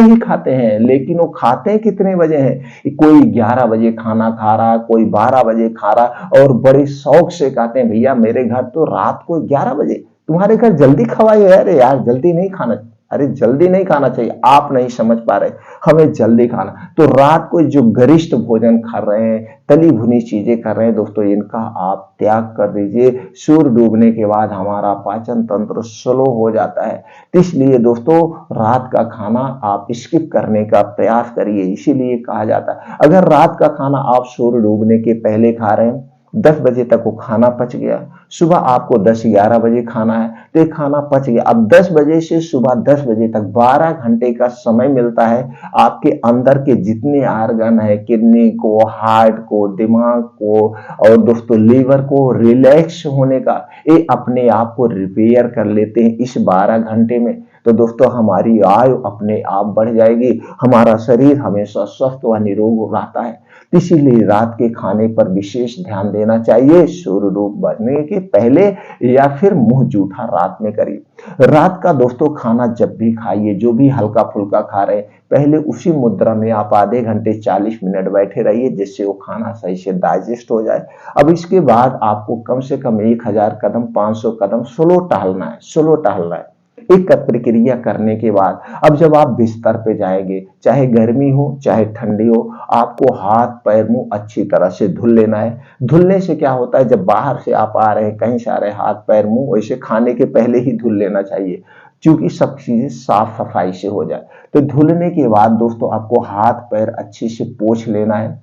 हैं, लेकिन वो खाते कितने बजे हैं, कोई 11 बजे खाना खा रहा, कोई 12 बजे खा रहा और बड़े शौक से कहते हैं भैया मेरे घर तो रात को 11 बजे, तुम्हारे घर जल्दी खवाई है। अरे यार जल्दी नहीं खाना, अरे जल्दी नहीं खाना चाहिए, आप नहीं समझ पा रहे, हमें जल्दी खाना। तो रात को जो गरिष्ठ भोजन खा रहे हैं, तली भुनी चीजें कर रहे हैं दोस्तों, इनका आप त्याग कर दीजिए। सूर्य डूबने के बाद हमारा पाचन तंत्र स्लो हो जाता है, तो इसलिए दोस्तों रात का खाना आप स्किप करने का प्रयास करिए। इसीलिए कहा जाता है अगर रात का खाना आप सूर्य डूबने के पहले खा रहे हैं, 10 बजे तक वो खाना पच गया, सुबह आपको 10-11 बजे खाना है तो ये खाना पच गया। अब 10 बजे से सुबह 10 बजे तक 12 घंटे का समय मिलता है आपके अंदर के जितने आर्गन है, किडनी को, हार्ट को, दिमाग को और दोस्तों लीवर को रिलैक्स होने का, ये अपने आप को रिपेयर कर लेते हैं इस 12 घंटे में। तो दोस्तों हमारी आयु अपने आप बढ़ जाएगी, हमारा शरीर हमेशा स्वस्थ व निरोग रहता है। इसीलिए रात के खाने पर विशेष ध्यान देना चाहिए, सूर्य डूबने के पहले या फिर मुंह जूठा रात में करिए। रात का दोस्तों खाना जब भी खाइए, जो भी हल्का फुल्का खा रहे हैं, पहले उसी मुद्रा में आप आधे घंटे 40 मिनट बैठे रहिए, जिससे वो खाना सही से डाइजेस्ट हो जाए। अब इसके बाद आपको कम से कम 1000 कदम 500 कदम स्लो टहलना है, स्लो टहलना है। एक प्रक्रिया करने के बाद अब जब आप बिस्तर पे जाएंगे, चाहे गर्मी हो चाहे ठंडी हो, आपको हाथ पैर मुंह अच्छी तरह से धुल लेना है। धुलने से क्या होता है, जब बाहर से आप आ रहे हैं कहीं से आ रहे हैं, हाथ पैर मुंह वैसे खाने के पहले ही धुल लेना चाहिए, क्योंकि सब चीजें साफ सफाई से हो जाए। तो धुलने के बाद दोस्तों आपको हाथ पैर अच्छे से पोंछ लेना है,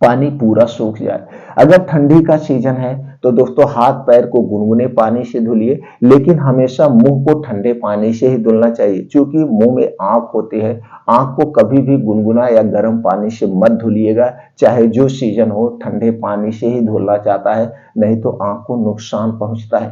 पानी पूरा सूख जाए। अगर ठंडी का सीजन है तो दोस्तों हाथ पैर को गुनगुने पानी से धुलिए, लेकिन हमेशा मुंह को ठंडे पानी से ही धुलना चाहिए, क्योंकि मुंह में आंख होती है, आंख को कभी भी गुनगुना या गर्म पानी से मत धुलिएगा, चाहे जो सीजन हो ठंडे पानी से ही धुलना चाहता है, नहीं तो आंख को नुकसान पहुंचता है।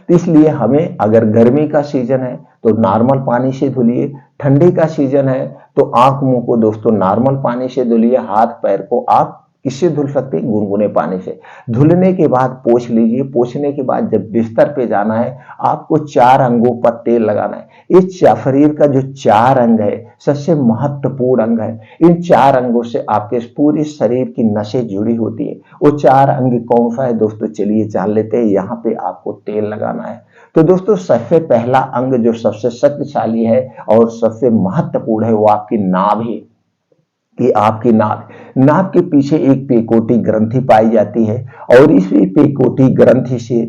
तो इसलिए हमें अगर गर्मी का सीजन है तो नॉर्मल पानी से धुलिए, ठंडी का सीजन है तो आंख मुंह को दोस्तों नॉर्मल पानी से धुलिए, हाथ पैर को आप किससे धुल सकते हैं, गुनगुने पानी से। धुलने के बाद पोंछ लीजिए। पोंछने के बाद जब बिस्तर पे जाना है, आपको 4 अंगों पर तेल लगाना है। इस शरीर का जो 4 अंग है सबसे महत्वपूर्ण अंग है। इन 4 अंगों से आपके पूरे शरीर की नसें जुड़ी होती है। वो 4 अंग कौन सा है दोस्तों, चलिए जान लेते हैं। यहाँ पे आपको तेल लगाना है। तो दोस्तों सबसे पहला अंग जो सबसे शक्तिशाली है और सबसे महत्वपूर्ण है वो आपकी नाभ है। कि आपकी नाभ, नाभ के पीछे एक पेकोटी ग्रंथि पाई जाती है और इसी पेकोटी ग्रंथि से,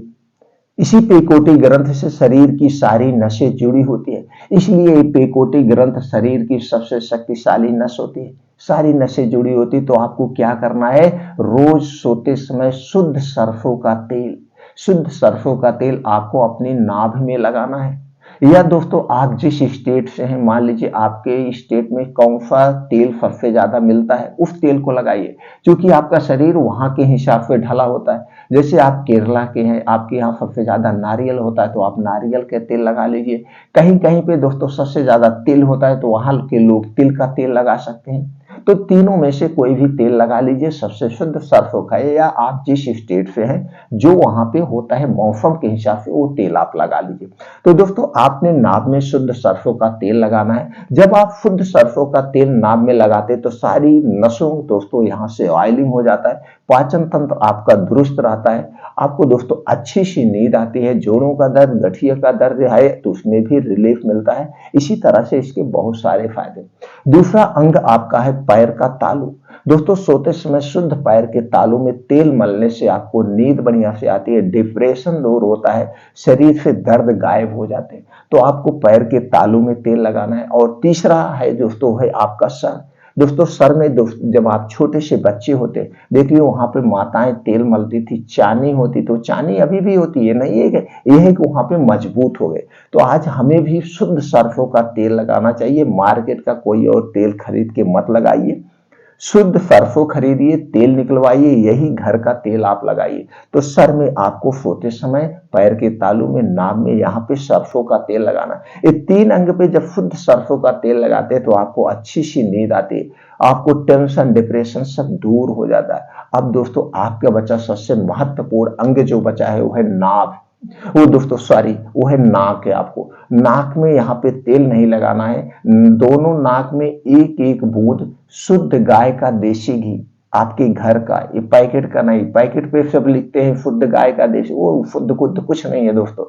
इसी पेकोटी ग्रंथ से शरीर की सारी नसें जुड़ी होती है। इसलिए पेकोटी ग्रंथ शरीर की सबसे शक्तिशाली नस होती है। सारी नसें जुड़ी होती, तो आपको क्या करना है, रोज सोते समय शुद्ध सरसों का तेल, शुद्ध सरसों का तेल आपको अपनी नाभ में लगाना है। या दोस्तों आप जिस स्टेट से हैं, मान लीजिए आपके स्टेट में कौन सा तेल सबसे ज्यादा मिलता है, उस तेल को लगाइए, क्योंकि आपका शरीर वहां के हिसाब से ढला होता है। जैसे आप केरला के हैं, आपके यहाँ सबसे ज्यादा नारियल होता है तो आप नारियल के तेल लगा लीजिए। कहीं कहीं पे दोस्तों सबसे ज्यादा तिल होता है तो वहां के लोग तिल का तेल लगा सकते हैं। तो तीनों में से कोई भी तेल लगा लीजिए, सबसे शुद्ध सरसों का है, या आप जिस स्टेट से हैं जो वहां पे होता है मौसम के हिसाब से वो तेल आप लगा लीजिए। तो दोस्तों आपने नाभ में शुद्ध सरसों का तेल लगाना है। जब आप शुद्ध सरसों का तेल नाभ में लगाते तो सारी नसों दोस्तों यहाँ से ऑयलिंग हो जाता है, पाचन तंत्र आपका दुरुस्त रहता है, आपको दोस्तों अच्छी सी नींद आती है। जोड़ों का दर्द, गठिया का दर्द है तो उसमें भी रिलीफ मिलता है। इसी तरह से इसके बहुत सारे फायदे। दूसरा अंग आपका है पैर का तालू। दोस्तों सोते समय शुद्ध पैर के तालू में तेल मलने से आपको नींद बढ़िया से आती है, डिप्रेशन दूर होता है, शरीर से दर्द गायब हो जाते हैं। तो आपको पैर के तालू में तेल लगाना है। और तीसरा है दोस्तों है आपका सर। दोस्तों सर में जब आप छोटे से बच्चे होते, देखिए वहां पे माताएं तेल मलती थी, चानी होती, तो चानी अभी भी होती है, नहीं है कि ये है कि वहां पे मजबूत हो गए। तो आज हमें भी शुद्ध सरसों का तेल लगाना चाहिए, मार्केट का कोई और तेल खरीद के मत लगाइए। शुद्ध सरसों खरीदिए, तेल निकलवाइए, यही घर का तेल आप लगाइए। तो सर में आपको सोते समय, पैर के तालू में, नाभ में, यहाँ पे सरसों का तेल लगाना। ये 3 अंग पे जब शुद्ध सरसों का तेल लगाते हैं तो आपको अच्छी सी नींद आती है, आपको टेंशन, डिप्रेशन सब दूर हो जाता है। अब दोस्तों आपका बचा सबसे महत्वपूर्ण अंग जो बचा है वो है नाभ। वो दोस्तों सॉरी, वो है नाक है। आपको नाक में यहाँ पे तेल नहीं लगाना है, दोनों नाक में एक एक बूंद शुद्ध गाय का देसी घी, आपके घर का, ये पैकेट का नहीं। पैकेट पे सब लिखते हैं शुद्ध गाय का देसी, वो शुद्ध कुछ कुछ नहीं है दोस्तों।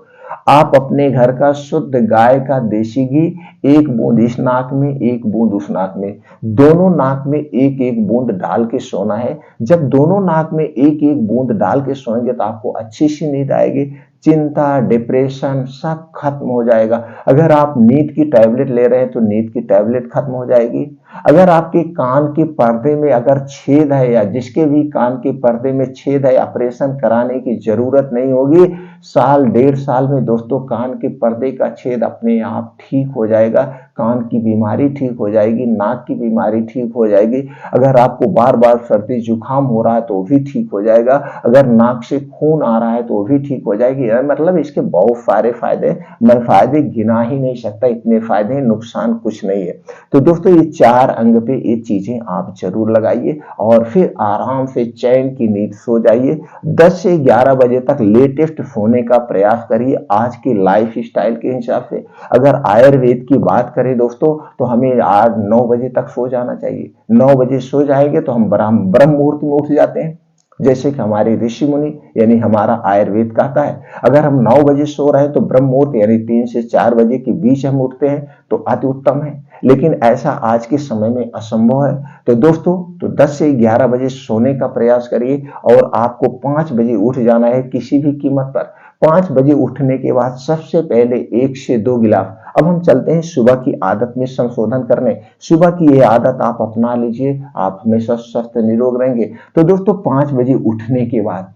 आप अपने घर का शुद्ध गाय का देसी घी, एक बूंद इस नाक में, एक बूंद उस नाक में, दोनों नाक में एक एक बूंद डाल के सोना है। जब दोनों नाक में एक एक बूंद डाल के सोएंगे तो आपको अच्छी सी नींद आएगी, चिंता, डिप्रेशन सब खत्म हो जाएगा। अगर आप नींद की टैबलेट ले रहे हैं तो नींद की टैबलेट खत्म हो जाएगी। अगर आपके कान के पर्दे में अगर छेद है, या जिसके भी कान के पर्दे में छेद है, ऑपरेशन कराने की जरूरत नहीं होगी। साल 1.5 साल में दोस्तों कान के पर्दे का छेद अपने आप ठीक हो जाएगा, कान की बीमारी ठीक हो जाएगी, नाक की बीमारी ठीक हो जाएगी। अगर आपको बार बार सर्दी जुकाम हो रहा है तो भी ठीक हो जाएगा, अगर नाक से खून आ रहा है तो भी ठीक हो जाएगी। मतलब इसके बहुत सारे फायदे, मैं फायदे गिना ही नहीं सकता, इतने फायदे, नुकसान कुछ नहीं है। तो दोस्तों ये 4 अंग पे ये चीजें आप जरूर लगाइए और फिर आराम से चैन की नींद सो जाइए। 10 से 11 बजे तक लेटेस्ट सोने का प्रयास करिए आज की लाइफ स्टाइल के हिसाब से। अगर आयुर्वेद की बात करें दोस्तों तो हमें 8-9 बजे तक सो जाना चाहिए। 9 बजे सो जाएंगे तो हम ब्रह्म मुहूर्त में उठ जाते हैं, जैसे कि हमारे ऋषि मुनि यानी हमारा आयुर्वेद कहता है। अगर हम 9 बजे सो रहे हैं तो ब्रह्म मुहूर्त यानी 3 से 4 बजे के बीच हम उठते हैं तो अति उत्तम है, लेकिन ऐसा आज के समय में असंभव है। तो दोस्तों तो 10 से 11 बजे सोने का प्रयास करिए और आपको 5 बजे उठ जाना है किसी भी कीमत पर। 5 बजे उठने के बाद सबसे पहले 1 से 2 गिलास, अब हम चलते हैं सुबह की आदत में संशोधन करने। सुबह की ये आदत आप अपना लीजिए, आप हमेशा स्वस्थ निरोग रहेंगे। तो दोस्तों 5 बजे उठने के बाद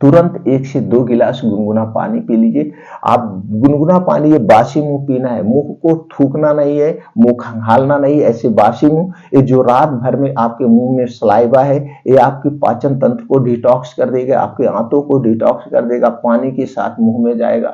तुरंत 1 से 2 गिलास गुनगुना पानी पी लीजिए। आप गुनगुना पानी ये बासी मुंह पीना है, मुंह को थूकना नहीं है, मुंह खंगालना नहीं है, ऐसे बासी मुंह। ये जो रात भर में आपके मुंह में सलाइवा है ये आपके पाचन तंत्र को डिटॉक्स कर देगा, आपके आंतों को डिटॉक्स कर देगा, पानी के साथ मुंह में जाएगा।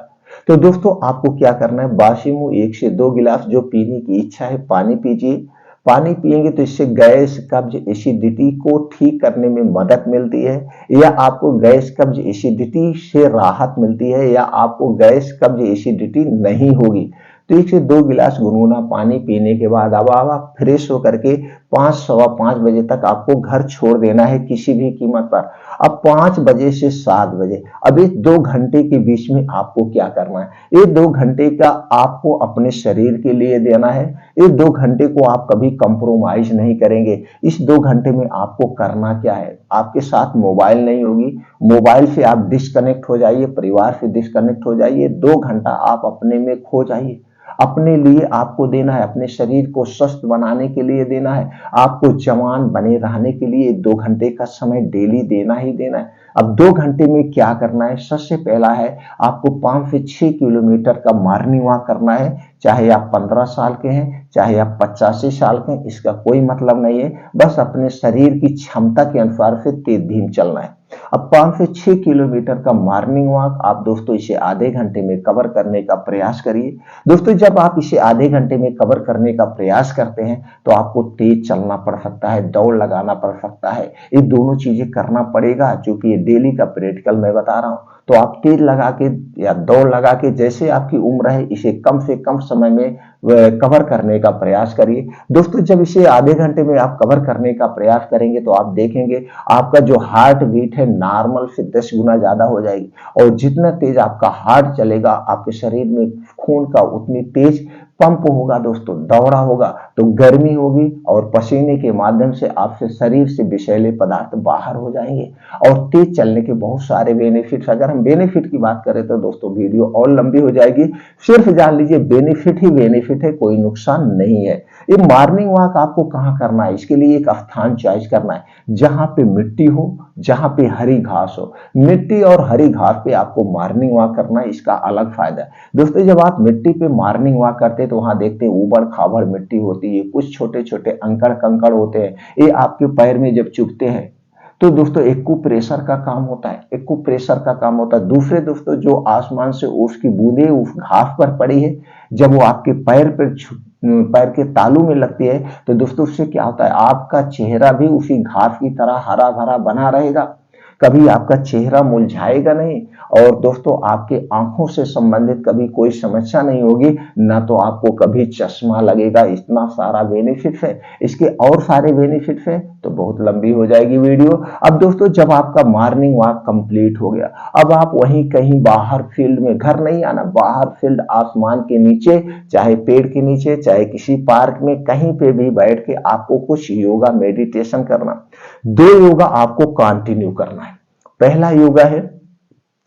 तो दोस्तों आपको क्या करना है, बासी मुंह 1 से 2 गिलास जो पीने की इच्छा है पानी पीजिए। पानी पिएंगे तो इससे गैस, कब्ज, एसिडिटी को ठीक करने में मदद मिलती है, या आपको गैस, कब्ज, एसिडिटी से राहत मिलती है, या आपको गैस, कब्ज, एसिडिटी नहीं होगी। तो 1 से 2 गिलास गुनगुना पानी पीने के बाद अब आप फ्रेश होकर के 5, सवा 5 बजे तक आपको घर छोड़ देना है किसी भी कीमत पर। अब 5 बजे से 7 बजे, अब इस 2 घंटे के बीच में आपको क्या करना है, ये 2 घंटे का आपको अपने शरीर के लिए देना है। ये 2 घंटे को आप कभी कंप्रोमाइज नहीं करेंगे। इस 2 घंटे में आपको करना क्या है, आपके साथ मोबाइल नहीं होगी, मोबाइल से आप डिस्कनेक्ट हो जाइए, परिवार से डिस्कनेक्ट हो जाइए। 2 घंटा आप अपने में खो जाइए, अपने लिए आपको देना है, अपने शरीर को स्वस्थ बनाने के लिए देना है, आपको जवान बने रहने के लिए 2 घंटे का समय डेली देना ही देना है। अब 2 घंटे में क्या करना है, सबसे पहला है आपको 5 से 6 किलोमीटर का मॉर्निंग वॉक करना है। चाहे आप 15 साल के हैं, चाहे आप 85 साल के हैं, इसका कोई मतलब नहीं है, बस अपने शरीर की क्षमता के अनुसार से तेज धीम चलना है। अब 5 से 6 किलोमीटर का मॉर्निंग वॉक आप दोस्तों इसे आधे घंटे में कवर करने का प्रयास करिए। दोस्तों जब आप इसे आधे घंटे में कवर करने का प्रयास करते हैं तो आपको तेज चलना पड़ सकता है, दौड़ लगाना पड़ सकता है, ये दोनों चीजें करना पड़ेगा, क्योंकि ये डेली का प्रैक्टिकल मैं बता रहा हूं। तो आप तेज लगा के या दौड़ लगा के, जैसे आपकी उम्र है, इसे कम से कम समय में कवर करने का प्रयास करिए। दोस्तों जब इसे आधे घंटे में आप कवर करने का प्रयास करेंगे तो आप देखेंगे आपका जो हार्ट बीट है नॉर्मल से 10 गुना ज्यादा हो जाएगी, और जितना तेज आपका हार्ट चलेगा आपके शरीर में खून का उतनी तेज पंप होगा दोस्तों, दौड़ा होगा, तो गर्मी होगी और पसीने के माध्यम से आपसे शरीर से विषैले पदार्थ बाहर हो जाएंगे। और तेज चलने के बहुत सारे बेनिफिट्स, अगर हम बेनिफिट की बात करें तो दोस्तों वीडियो और लंबी हो जाएगी, सिर्फ जान लीजिए बेनिफिट ही बेनिफिट है, कोई नुकसान नहीं है। ये मॉर्निंग वॉक आपको कहाँ करना है, इसके लिए एक स्थान चॉइस करना है जहां पे मिट्टी हो, जहां पे हरी घास हो। मिट्टी और हरी घास पे आपको मॉर्निंग वॉक करना है, इसका अलग फायदा है दोस्तों। जब आप मिट्टी पे मॉर्निंग वॉक करते हैं तो वहां देखते हैं ऊबड़ खाबड़ मिट्टी होती ये कुछ छोटे छोटे अंकड़ कंकड़ होते हैं, ये आपके पैर में जब चुभते हैं तो दोस्तों एक्यूप्रेशर का काम होता है, एक्यूप्रेशर का काम होता है। दूसरे दोस्तों जो आसमान से उसकी बूंदे उस घास पर पड़ी है, जब वो आपके पैर पर पैर के तालू में लगती है तो दोस्तों उससे क्या होता है, आपका चेहरा भी उसी घास की तरह हरा भरा बना रहेगा, कभी आपका चेहरा मुरझाएगा नहीं। और दोस्तों आपके आंखों से संबंधित कभी कोई समस्या नहीं होगी, ना तो आपको कभी चश्मा लगेगा। इतना सारा बेनिफिट्स है, इसके और सारे बेनिफिट्स हैं तो बहुत लंबी हो जाएगी वीडियो। अब दोस्तों जब आपका मॉर्निंग वॉक कंप्लीट हो गया, अब आप वहीं कहीं बाहर फील्ड में, घर नहीं आना, बाहर फील्ड आसमान के नीचे, चाहे पेड़ के नीचे, चाहे किसी पार्क में, कहीं पे भी बैठ के आपको कुछ योगा मेडिटेशन करना। 2 योगा आपको कंटिन्यू करना है। पहला योगा है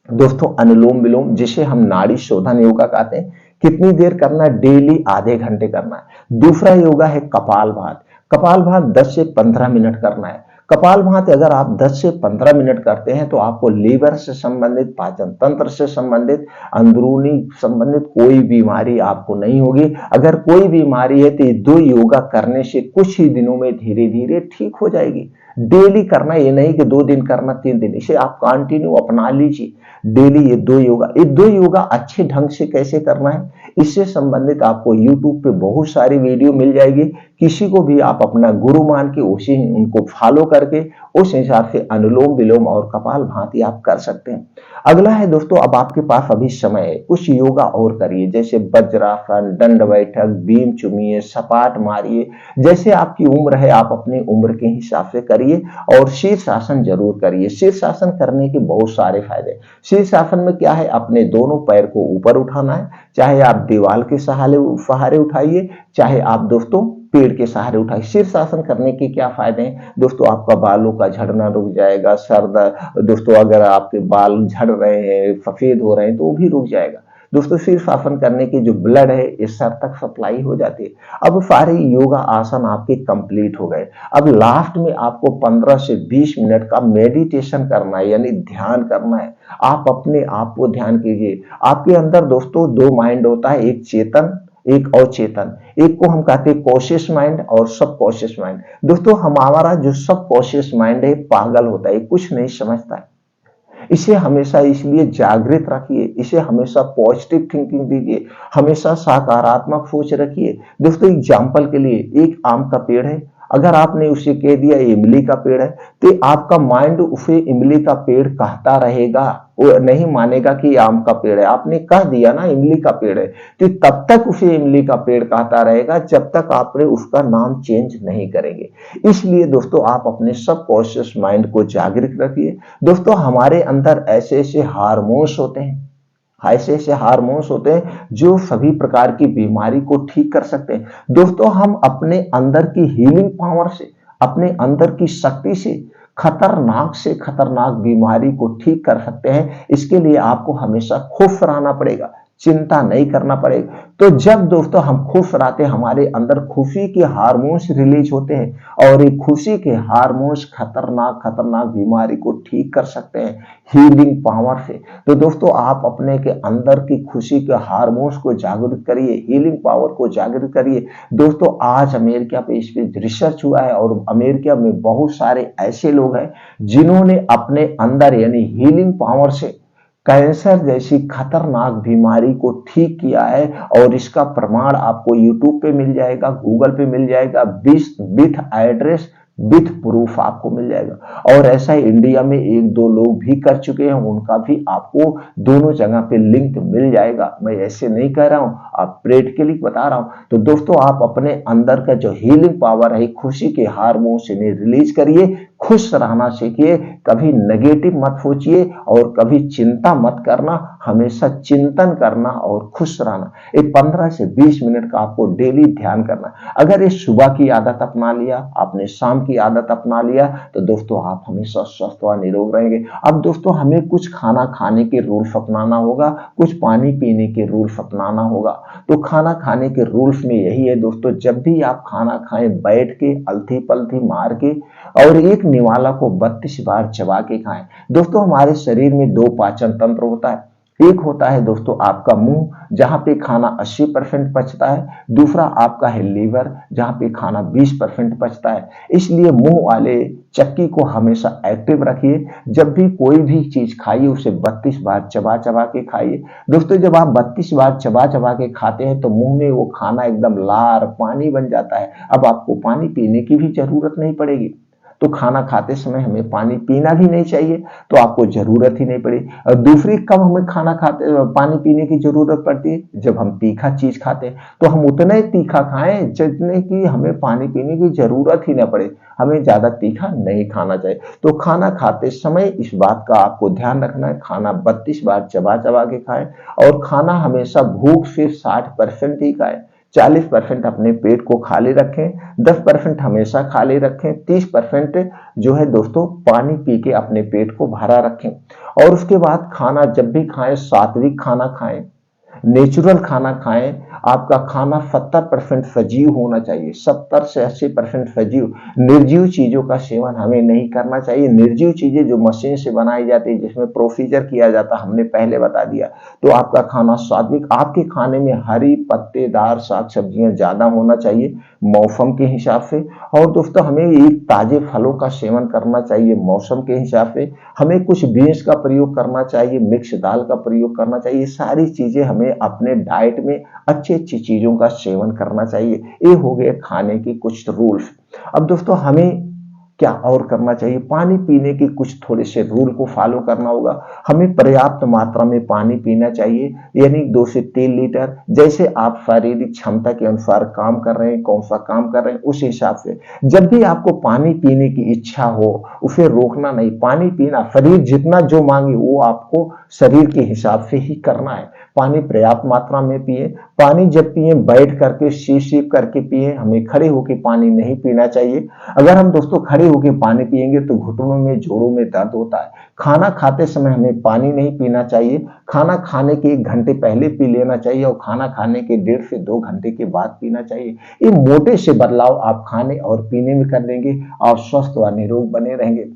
दोस्तों अनुलोम विलोम, जिसे हम नाड़ी शोधन योगा कहते हैं। कितनी देर करना है? डेली आधे घंटे करना है। दूसरा योगा है कपालभाति। कपालभाति 10 से 15 मिनट करना है। कपालभाति अगर आप 10 से 15 मिनट करते हैं तो आपको लीवर से संबंधित, पाचन तंत्र से संबंधित, अंदरूनी संबंधित कोई बीमारी आपको नहीं होगी। अगर कोई बीमारी है तो ये 2 योगा करने से कुछ ही दिनों में धीरे धीरे ठीक हो जाएगी। डेली करना, ये नहीं कि 2 दिन करना 3 दिन, इसे आप कंटिन्यू अपना लीजिए। डेली ये 2 योगा, ये 2 योगा अच्छे ढंग से कैसे करना है इससे संबंधित आपको YouTube पे बहुत सारी वीडियो मिल जाएगी। किसी को भी आप अपना गुरु मान के उसी उनको फॉलो करके उस हिसाब से अनुलोम विलोम और कपालभाति आप कर सकते हैं। अगला है दोस्तों, अब आपके पास अभी समय है, कुछ योगा और करिए, जैसे वज्रासन, दंड बैठक, बीम चूमिए, सपाट मारिए। जैसे आपकी उम्र है आप अपनी उम्र के हिसाब से करिए और शीर्षासन जरूर करिए। शीर्षासन करने के बहुत सारे फायदे। शीर्षासन में क्या है, अपने दोनों पैर को ऊपर उठाना है, चाहे आप दीवार के सहारे उठाइए, चाहे आप दोस्तों पेड़ के सहारे उठाइए। शीर्षासन करने के क्या फायदे हैं दोस्तों, आपका बालों का झड़ना रुक जाएगा, दोस्तों अगर आपके बाल झड़ रहे हैं, सफेद हो रहे हैं तो वो भी रुक जाएगा। दोस्तों शीर्षासन करने की जो ब्लड है इस सर तक सप्लाई हो जाती है। अब सारे योगा आसन आपके कंप्लीट हो गए। अब लास्ट में आपको 15 से 20 मिनट का मेडिटेशन करना है, यानी ध्यान करना है। आप अपने आप को ध्यान कीजिए। आपके अंदर दोस्तों 2 माइंड होता है, एक चेतन, एक अचेतन। एक को हम कहते हैं कॉन्शियस माइंड और सब कॉन्शियस माइंड। दोस्तों हमारा जो सब कॉन्शियस माइंड है पागल होता है, कुछ नहीं समझता है। इसे हमेशा इसलिए जागृत रखिए, इसे हमेशा पॉजिटिव थिंकिंग दीजिए, हमेशा सकारात्मक सोच रखिए। दोस्तों एग्जाम्पल के लिए, एक आम का पेड़ है, अगर आपने उसे कह दिया इमली का पेड़ है तो आपका माइंड उसे इमली का पेड़ कहता रहेगा, वो नहीं मानेगा कि आम का पेड़ है। आपने कह दिया ना इमली का पेड़ है, तो तब तक उसे इमली का पेड़ कहता रहेगा जब तक आपने उसका नाम चेंज नहीं करेंगे। इसलिए दोस्तों आप अपने सबकॉन्शियस माइंड को जागृत रखिए। दोस्तों हमारे अंदर ऐसे ऐसे हार्मोन्स होते हैं, ऐसे ऐसे हार्मोन्स होते हैं जो सभी प्रकार की बीमारी को ठीक कर सकते हैं। दोस्तों हम अपने अंदर की हीलिंग पावर से, अपने अंदर की शक्ति से खतरनाक से खतरनाक बीमारी को ठीक कर सकते हैं। इसके लिए आपको हमेशा खुश रहना पड़ेगा, चिंता नहीं करना पड़ेगा। तो जब दोस्तों हम खुश रहते हैं, हमारे अंदर खुशी के हार्मोन्स रिलीज होते हैं और ये खुशी के हार्मोन्स खतरनाक खतरनाक बीमारी को ठीक कर सकते हैं हीलिंग पावर से। तो दोस्तों आप अपने के अंदर की खुशी के हार्मोन्स को जागृत करिए, हीलिंग पावर को जागृत करिए। दोस्तों आज अमेरिका पे इस पे रिसर्च हुआ है और अमेरिका में बहुत सारे ऐसे लोग हैं जिन्होंने अपने अंदर यानी हीलिंग पावर से कैंसर जैसी खतरनाक बीमारी को ठीक किया है। और इसका प्रमाण आपको YouTube पे मिल जाएगा, गूगल पे मिल जाएगा, विथ एड्रेस, विथ प्रूफ आपको मिल जाएगा। और ऐसा ही इंडिया में 1-2 लोग भी कर चुके हैं, उनका भी आपको दोनों जगह पे लिंक मिल जाएगा। मैं ऐसे नहीं कह रहा हूं, आप प्रैक्टिकली बता रहा हूं। तो दोस्तों आप अपने अंदर का जो हीलिंग पावर है, खुशी के हार्मोन्स इन्हें रिलीज करिए, खुश रहना सीखिए, कभी नेगेटिव मत सोचिए और कभी चिंता मत करना, हमेशा चिंतन करना और खुश रहना। ये 15 से 20 मिनट का आपको डेली ध्यान करना। अगर ये सुबह की आदत अपना लिया, आपने शाम की आदत अपना लिया, तो दोस्तों आप हमेशा स्वस्थ व निरोग रहेंगे। अब दोस्तों हमें कुछ खाना खाने के रूल्स अपनाना होगा, कुछ पानी पीने के रूल्स अपनाना होगा। तो खाना खाने के रूल्स में यही है दोस्तों, जब भी आप खाना खाएं बैठ के अलथी पलथी मार के और एक निवाला को 32 बार चबा के खाएं। दोस्तों हमारे शरीर में 2 पाचन तंत्र होता है, एक होता है दोस्तों आपका मुंह, जहां पे खाना 80% पचता है, दूसरा आपका है लीवर, जहां पे खाना 20% पचता है। इसलिए मुंह वाले चक्की को हमेशा एक्टिव रखिए। जब भी कोई भी चीज खाइए उसे 32 बार चबा चबा के खाइए। दोस्तों जब आप 32 बार चबा चबा के खाते हैं तो मुंह में वो खाना एकदम लार पानी बन जाता है। अब आपको पानी पीने की भी जरूरत नहीं पड़ेगी। तो खाना खाते समय हमें पानी पीना भी नहीं चाहिए, तो आपको जरूरत ही नहीं पड़ी। और दूसरी कब हमें खाना खाते पानी पीने की जरूरत पड़ती है, जब हम तीखा चीज खाते हैं तो हम उतना ही तीखा खाएं जितने की हमें पानी पीने की जरूरत ही ना पड़े। हमें ज्यादा तीखा नहीं खाना चाहिए। तो खाना खाते समय इस बात का आपको ध्यान रखना है, खाना 32 बार चबा चबा के खाएं। और खाना हमेशा भूख सिर्फ 60% ही खाएं। 40% अपने पेट को खाली रखें, 10% हमेशा खाली रखें, 30% जो है दोस्तों पानी पी के अपने पेट को भरा रखें। और उसके बाद खाना जब भी खाएं सात्विक खाना खाएं, नेचुरल खाना खाएं। आपका खाना 70% सजीव होना चाहिए, 70 से 80% सजीव। निर्जीव चीजों का सेवन हमें नहीं करना चाहिए। निर्जीव चीजें जो मशीन से बनाई जाती है, जिसमें प्रोसीजर किया जाता, हमने पहले बता दिया। तो आपका खाना सात्विक, आपके खाने में हरी पत्तेदार साग सब्जियां ज्यादा होना चाहिए मौसम के हिसाब से। और दोस्तों हमें एक ताजे फलों का सेवन करना चाहिए मौसम के हिसाब से। हमें कुछ बीन्स का प्रयोग करना चाहिए, मिक्स दाल का प्रयोग करना चाहिए। ये सारी चीजें हमें अपने डाइट में अच्छी अच्छी चीजों का सेवन करना चाहिए। ये हो गए खाने के कुछ रूल्स। अब दोस्तों हमें क्या और करना चाहिए, पानी पीने के कुछ थोड़े से रूल को फॉलो करना होगा। हमें पर्याप्त मात्रा में पानी पीना चाहिए, यानी 2 से 3 लीटर। जैसे आप शारीरिक क्षमता के अनुसार काम कर रहे हैं, कौन सा काम कर रहे हैं उस हिसाब से। जब भी आपको पानी पीने की इच्छा हो उसे रोकना नहीं, पानी पीना, शरीर जितना जो मांगे वो आपको शरीर के हिसाब से ही करना है। पानी पर्याप्त मात्रा में पिए। पानी जब पिए बैठ करके सीप सीप करके पिए, हमें खड़े होकर पानी नहीं पीना चाहिए। अगर हम दोस्तों खड़े होकर पानी पिएंगे तो घुटनों में जोड़ों में दर्द होता है। खाना खाते समय हमें पानी नहीं पीना चाहिए। खाना खाने के 1 घंटे पहले पी लेना चाहिए और खाना खाने के 1.5 से 2 घंटे के बाद पीना चाहिए। ये मोटे से बदलाव आप खाने और पीने में कर लेंगे, आप स्वस्थ व निरोग बने रहेंगे।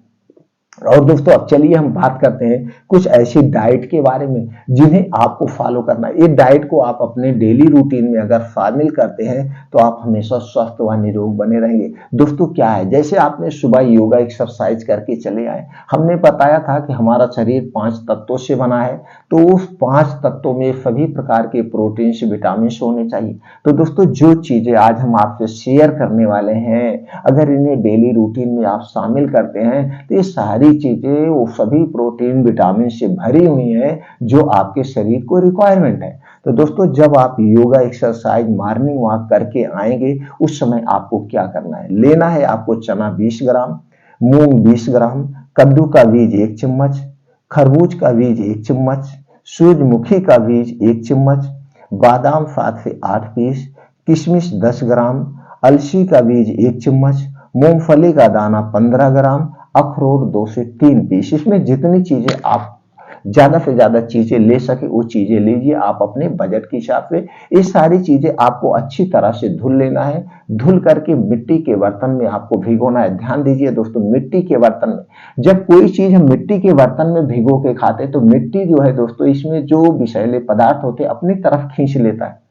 और दोस्तों अब चलिए हम बात करते हैं कुछ ऐसी डाइट के बारे में जिन्हें आपको फॉलो करना है। ये डाइट को आप अपने डेली रूटीन में अगर शामिल करते हैं तो आप हमेशा स्वस्थ व निरोग बने रहेंगे। दोस्तों क्या है, जैसे आपने सुबह योगा एक्सरसाइज करके चले आए, हमने बताया था कि हमारा शरीर 5 तत्वों से बना है। तो उस 5 तत्वों में सभी प्रकार के प्रोटीन विटामिन होने चाहिए। तो दोस्तों जो चीजें आज हम आपसे शेयर करने वाले हैं, अगर इन्हें डेली रूटीन में आप शामिल करते हैं तो ये सारी चीजें वो सभी प्रोटीन विटामिन से भरी हुई हैं जो आपके शरीर को रिक्वायरमेंट है। तो दोस्तों जब आप योगा एक्सरसाइज मॉर्निंग वॉक करके आएंगे उस समय आपको क्या करना है, लेना है आपको चना 20 ग्राम, मूंग 20 ग्राम, कद्दू का बीज 1 चम्मच, खरबूज का बीज 1 चम्मच, सूरजमुखी का बीज 1 चम्मच, बादाम 7 से 8 पीस, किशमिश 10 ग्राम, अलसी का बीज 1 चम्मच, मूंगफली का दाना 15 ग्राम, अखरोट 2 से 3 पीस। इसमें जितनी चीजें आप ज्यादा से ज्यादा चीजें ले सके वो चीजें लीजिए आप अपने बजट के हिसाब से। ये सारी चीजें आपको अच्छी तरह से धुल लेना है। धुल करके मिट्टी के बर्तन में आपको भिगोना है। ध्यान दीजिए दोस्तों, मिट्टी के बर्तन में जब कोई चीज हम मिट्टी के बर्तन में भिगो के खाते हैं तो मिट्टी जो है दोस्तों इसमें जो विषैले पदार्थ होते हैं अपनी तरफ खींच लेता है,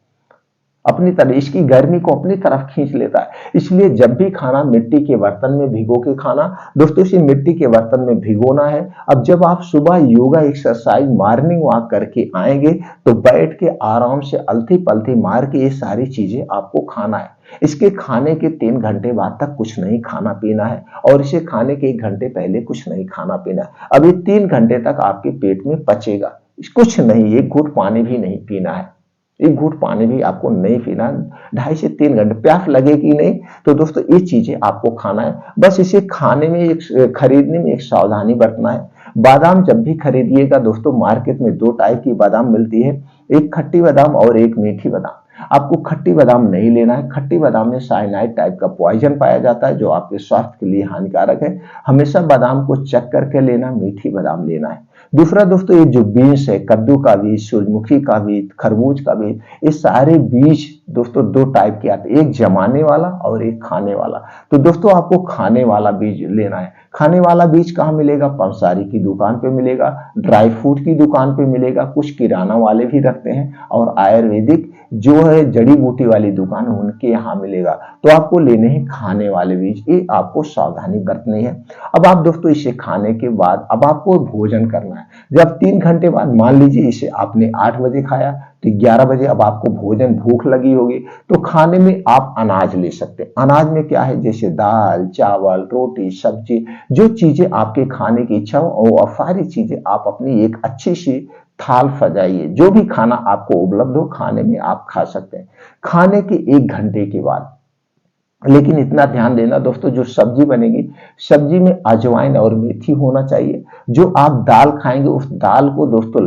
अपनी तरह इसकी गर्मी को अपनी तरफ खींच लेता है। इसलिए जब भी खाना मिट्टी के बर्तन में भिगो के खाना, दोस्तों इसे मिट्टी के बर्तन में भिगोना है। अब जब आप सुबह योगा एक्सरसाइज मॉर्निंग वॉक करके आएंगे तो बैठ के आराम से अलथी पलथी मार के ये सारी चीजें आपको खाना है। इसके खाने के 3 घंटे बाद तक कुछ नहीं खाना पीना है और इसे खाने के 1 घंटे पहले कुछ नहीं खाना पीना है। अब ये 3 घंटे तक आपके पेट में पचेगा, कुछ नहीं, 1 घूंट पानी भी नहीं पीना है। 1 घूंट पानी भी आपको नहीं पीना। 2.5 से 3 घंटे प्यास लगेगी नहीं। तो दोस्तों ये चीजें आपको खाना है। बस इसे खाने में खरीदने में एक सावधानी बरतना है। बादाम जब भी खरीदिएगा दोस्तों, मार्केट में 2 टाइप की बादाम मिलती है, एक खट्टी बादाम और एक मीठी बादाम। आपको खट्टी बादाम नहीं लेना है। खट्टी बादाम में साइनाइड टाइप का पॉइजन पाया जाता है जो आपके स्वास्थ्य के लिए हानिकारक है। हमेशा बादाम को चेक करके लेना, मीठी बादाम लेना है। दूसरा दोस्तों, ये जो बीन्स है, कद्दू का बीज, सूरजमुखी का बीज, खरबूज का बीज, ये सारे बीज दोस्तों दो टाइप के आते हैं, एक जमाने वाला और एक खाने वाला। तो दोस्तों आपको खाने वाला बीज लेना है। खाने वाला बीज कहाँ मिलेगा? पंसारी की दुकान पे मिलेगा, ड्राई फ्रूट की दुकान पे मिलेगा, कुछ किराना वाले भी रखते हैं, और आयुर्वेदिक जो है जड़ी बूटी वाली दुकान उनके यहाँ मिलेगा। तो आपको लेने हैं खाने वाले बीज, ये आपको सावधानी बरतनी है। अब आप दोस्तों इसे खाने के बाद अब आपको भोजन करना है। जब 3 घंटे बाद, मान लीजिए इसे आपने 8 बजे खाया, तो 11 बजे अब आपको भोजन भूख लगी होगी, तो खाने में आप अनाज ले सकते हैं। अनाज में क्या है? जैसे दाल, चावल, रोटी, सब्जी, जो चीजें आपके खाने की इच्छा हो वो सारी चीजें आप अपनी एक अच्छी सी थाल सजाइए। जो भी खाना आपको उपलब्ध हो खाने में आप खा सकते हैं। खाने के 1 घंटे के बाद, लेकिन इतना ध्यान देना दोस्तों, जो सब्जी बनेगी, सब्जी में अजवाइन और मेथी होना चाहिए। जो आप दाल खाएंगे उस दाल को दोस्तों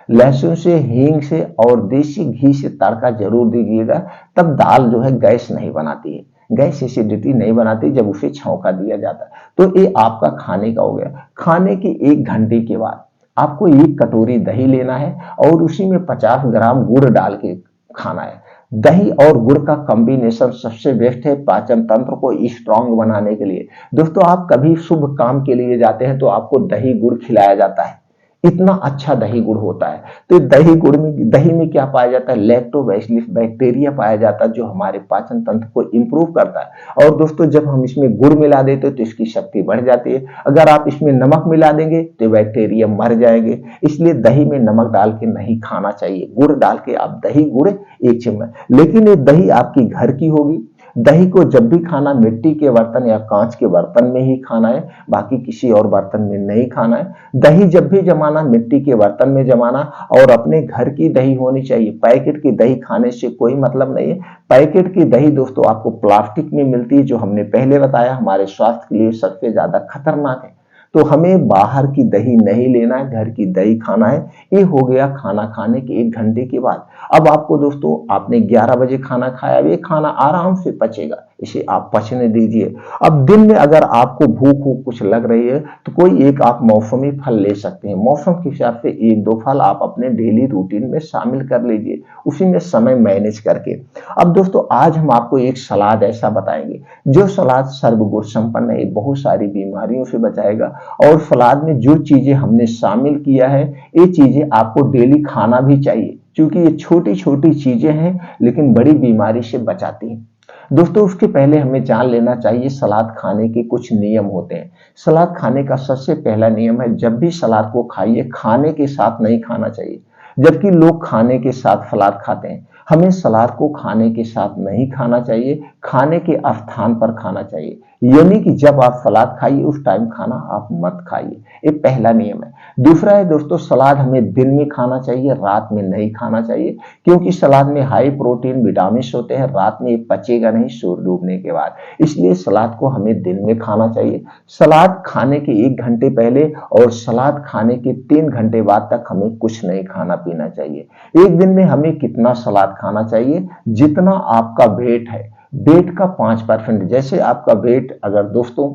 लहसुन से, हींग से और देसी घी से तड़का जरूर दीजिएगा। तब दाल जो है गैस नहीं बनाती है, गैस एसिडिटी नहीं बनाती जब उसे छौंका दिया जाता है। तो ये आपका खाने का हो गया। खाने के 1 घंटे के बाद आपको 1 कटोरी दही लेना है और उसी में 50 ग्राम गुड़ डाल के खाना है। दही और गुड़ का कॉम्बिनेशन सबसे बेस्ट है पाचन तंत्र को स्ट्रांग बनाने के लिए। दोस्तों आप कभी शुभ काम के लिए जाते हैं तो आपको दही गुड़ खिलाया जाता है, इतना अच्छा दही गुड़ होता है। तो दही में क्या पाया जाता है? लैक्टोबैसिलस बैक्टीरिया पाया जाता है, जो हमारे पाचन तंत्र को इंप्रूव करता है। और दोस्तों जब हम इसमें गुड़ मिला देते हैं तो इसकी शक्ति बढ़ जाती है। अगर आप इसमें नमक मिला देंगे तो बैक्टीरिया मर जाएंगे, इसलिए दही में नमक डाल के नहीं खाना चाहिए। गुड़ डाल के आप दही गुड़ 1 चम्मच, लेकिन ये दही आपकी घर की होगी। दही को जब भी खाना मिट्टी के बर्तन या कांच के बर्तन में ही खाना है, बाकी किसी और बर्तन में नहीं खाना है। दही जब भी जमाना मिट्टी के बर्तन में जमाना, और अपने घर की दही होनी चाहिए। पैकेट की दही खाने से कोई मतलब नहीं है। पैकेट की दही दोस्तों आपको प्लास्टिक में मिलती है, जो हमने पहले बताया हमारे स्वास्थ्य के लिए सबसे ज्यादा खतरनाक है। तो हमें बाहर की दही नहीं लेना है, घर की दही खाना है। ये हो गया खाना खाने के 1 घंटे के बाद। अब आपको दोस्तों, आपने 11 बजे खाना खाया, ये खाना आराम से पचेगा, इसे आप पचने दीजिए। अब दिन में अगर आपको भूख कुछ लग रही है तो कोई एक आप मौसमी फल ले सकते हैं। मौसम के हिसाब से 1-2 फल आप अपने डेली रूटीन में शामिल कर लीजिए, उसी में समय मैनेज करके। अब दोस्तों आज हम आपको एक सलाद ऐसा बताएंगे जो सलाद सर्वगुण संपन्न है, बहुत सारी बीमारियों से बचाएगा। और सलाद में जो चीजें हमने शामिल किया है, ये चीजें आपको डेली खाना भी चाहिए, क्योंकि ये छोटी छोटी चीजें हैं लेकिन बड़ी बीमारी से बचाती हैं। दोस्तों उसके पहले हमें जान लेना चाहिए सलाद खाने के कुछ नियम होते हैं। सलाद खाने का सबसे पहला नियम है, जब भी सलाद को खाइए खाने के साथ नहीं खाना चाहिए। जबकि लोग खाने के साथ सलाद खाते हैं, हमें सलाद को खाने के साथ नहीं खाना चाहिए, खाने के स्थान पर खाना चाहिए। यानी कि जब आप सलाद खाइए उस टाइम खाना आप मत खाइए, ये पहला नियम है। दूसरा है दोस्तों, सलाद हमें दिन में खाना चाहिए, रात में नहीं खाना चाहिए, क्योंकि सलाद में हाई प्रोटीन विटामिन होते हैं, रात में ये पचेगा नहीं सूर्य डूबने के बाद। इसलिए सलाद को हमें दिन में खाना चाहिए। सलाद खाने के 1 घंटे पहले और सलाद खाने के 3 घंटे बाद तक हमें कुछ नहीं खाना पीना चाहिए। एक दिन में हमें कितना सलाद खाना चाहिए? जितना आपका वेट है, वेट का 5%। जैसे आपका वेट अगर दोस्तों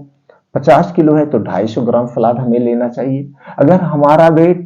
50 किलो है तो 250 ग्राम सलाद हमें लेना चाहिए। अगर हमारा वेट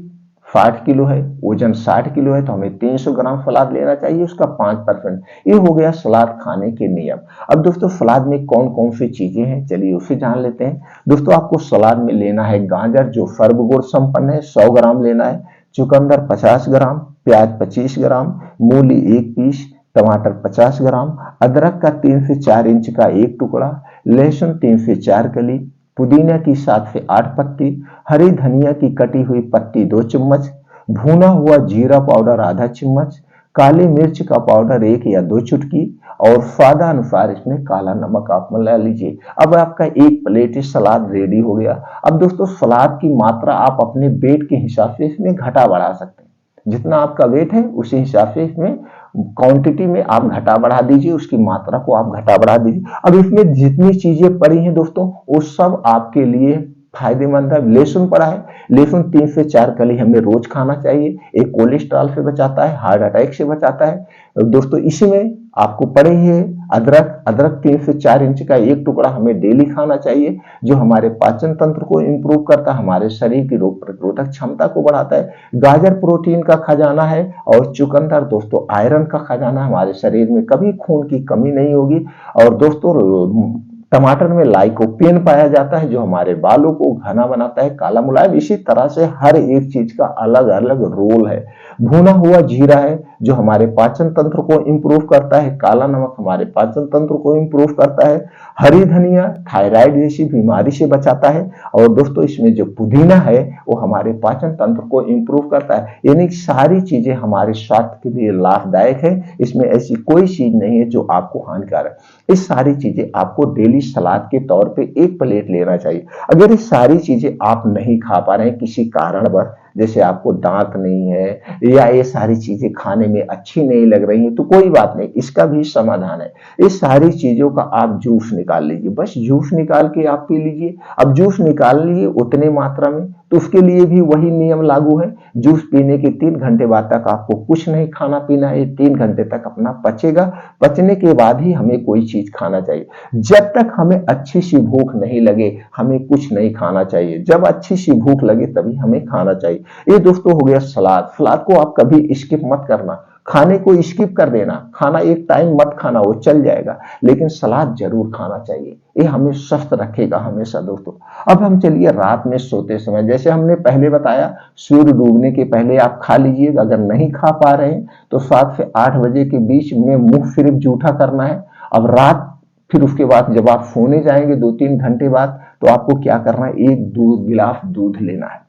60 किलो है, वजन 60 किलो है, तो हमें 300 ग्राम सलाद लेना चाहिए, उसका 5%। ये हो गया सलाद खाने के नियम। अब दोस्तों सलाद में कौन कौन सी चीजें हैं, चलिए उसे जान लेते हैं। दोस्तों आपको सलाद में लेना है गाजर, जो सर्वगुण संपन्न है, 100 ग्राम लेना है। चुकंदर 50 ग्राम, प्याज 25 ग्राम, मूली 1 पीस, टमाटर 50 ग्राम, अदरक का 3 से 4 इंच का 1 टुकड़ा, लहसुन 3 से 4 कली, पुदीना की 7 से 8 पत्ती, हरी धनिया की कटी हुई पत्ती 2 चम्मच, भुना हुआ जीरा पाउडर आधा चम्मच, काली मिर्च का पाउडर 1 या 2 चुटकी, और स्वादानुसार इसमें काला नमक आप मिला लीजिए। अब आपका 1 प्लेट सलाद रेडी हो गया। अब दोस्तों सलाद की मात्रा आप अपने वेट के हिसाब से इसमें घटा बढ़ा सकते हैं। जितना आपका वेट है उसी हिसाब से इसमें क्वांटिटी में आप घटा बढ़ा दीजिए, उसकी मात्रा को आप घटा बढ़ा दीजिए। अब इसमें जितनी चीजें पड़ी हैं दोस्तों वो सब आपके लिए फायदेमंद है। लहसुन पड़ा है, लहसुन 3 से 4 कली हमें रोज खाना चाहिए। एक कोलेस्ट्रॉल से बचाता है, हार्ट अटैक से बचाता है। दोस्तों इसमें आपको पड़े ही है। अदरक, अदरक 3 से 4 इंच का एक टुकड़ा हमें डेली खाना चाहिए, जो हमारे पाचन तंत्र को इंप्रूव करता है, हमारे शरीर की रोग प्रतिरोधक क्षमता को बढ़ाता है। गाजर प्रोटीन का खजाना है और चुकंदर दोस्तों आयरन का खजाना, हमारे शरीर में कभी खून की कमी नहीं होगी। और दोस्तों टमाटर में लाइकोपेन पाया जाता है, जो हमारे बालों को घना बनाता है, काला मुलायम। इसी तरह से हर एक चीज का अलग अलग रोल है। भुना हुआ जीरा है, जो हमारे पाचन तंत्र को इंप्रूव करता है। काला नमक हमारे पाचन तंत्र को इंप्रूव करता है। हरी धनिया थायराइड जैसी बीमारी से बचाता है। और दोस्तों इसमें जो पुदीना है वो हमारे पाचन तंत्र को इंप्रूव करता है। यानी सारी चीजें हमारे स्वास्थ्य के लिए लाभदायक है। इसमें ऐसी कोई चीज नहीं है जो आपको हानिकारक। इस सारी चीजें आपको डेली सलाद के तौर पे एक प्लेट लेना चाहिए। अगर ये सारी चीजें आप नहीं खा पा रहे हैं किसी कारणवश, जैसे आपको दांत नहीं है या ये सारी चीजें खाने में अच्छी नहीं लग रही है, तो कोई बात नहीं, इसका भी समाधान है। इस सारी चीजों का आप जूस निकाल लीजिए, बस जूस निकाल के आप पी लीजिए। अब जूस निकाल लीजिए उतने मात्रा में, तो उसके लिए भी वही नियम लागू है। जूस पीने के 3 घंटे बाद तक आपको कुछ नहीं खाना पीना है। 3 घंटे तक अपना पचेगा, पचने के बाद ही हमें कोई चीज खाना चाहिए। जब तक हमें अच्छी सी भूख नहीं लगे हमें कुछ नहीं खाना चाहिए। जब अच्छी सी भूख लगे तभी हमें खाना चाहिए। ये दोस्तों हो गया सलाद। सलाद को आप कभी स्किप मत करना, खाने को स्किप कर देना। खाना एक टाइम मत खाना, वो चल जाएगा, लेकिन सलाद जरूर खाना चाहिए। ये हमें स्वस्थ रखेगा हमेशा दोस्तों। अब हम चलिए रात में सोते समय, जैसे हमने पहले बताया, सूर्य डूबने के पहले आप खा लीजिए। अगर नहीं खा पा रहे हैं तो 7 से 8 बजे के बीच में मुंह सिर्फ जूठा करना है। अब रात फिर उसके बाद जब आप सोने जाएंगे 2-3 घंटे बाद, तो आपको क्या करना है, एक गिलास दूध लेना है।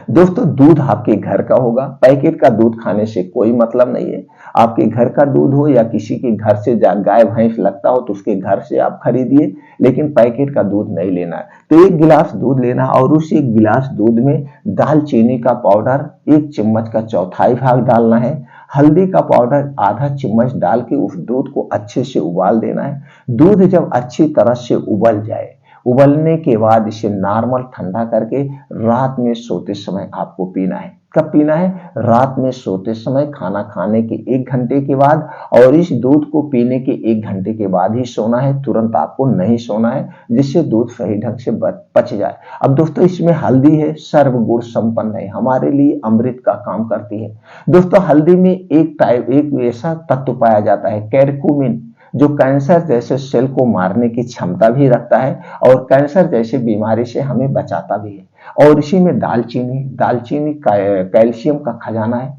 दोस्तों दूध आपके घर का होगा, पैकेट का दूध खाने से कोई मतलब नहीं है। आपके घर का दूध हो या किसी के घर से गाय भैंस लगता हो तो उसके घर से आप खरीदिए, लेकिन पैकेट का दूध नहीं लेना है। तो 1 गिलास दूध लेना और उस 1 गिलास दूध में दालचीनी का पाउडर 1 चम्मच का चौथाई भाग डालना है। हल्दी का पाउडर आधा चम्मच डाल के उस दूध को अच्छे से उबाल देना है। दूध जब अच्छी तरह से उबल जाए, उबलने के बाद इसे नॉर्मल ठंडा करके रात में सोते समय आपको पीना है। कब पीना है, रात में सोते समय खाना खाने के 1 घंटे के बाद, और इस दूध को पीने के 1 घंटे के बाद ही सोना है, तुरंत आपको नहीं सोना है, जिससे दूध सही ढंग से पच जाए। अब दोस्तों इसमें हल्दी है, सर्व गुण संपन्न है, हमारे लिए अमृत का काम करती है। दोस्तों हल्दी में एक ऐसा तत्व पाया जाता है कैरक्यूमिन, जो कैंसर जैसे सेल को मारने की क्षमता भी रखता है और कैंसर जैसे बीमारी से हमें बचाता भी है। और इसी में दालचीनी, दालचीनी कैल्शियम का खजाना है,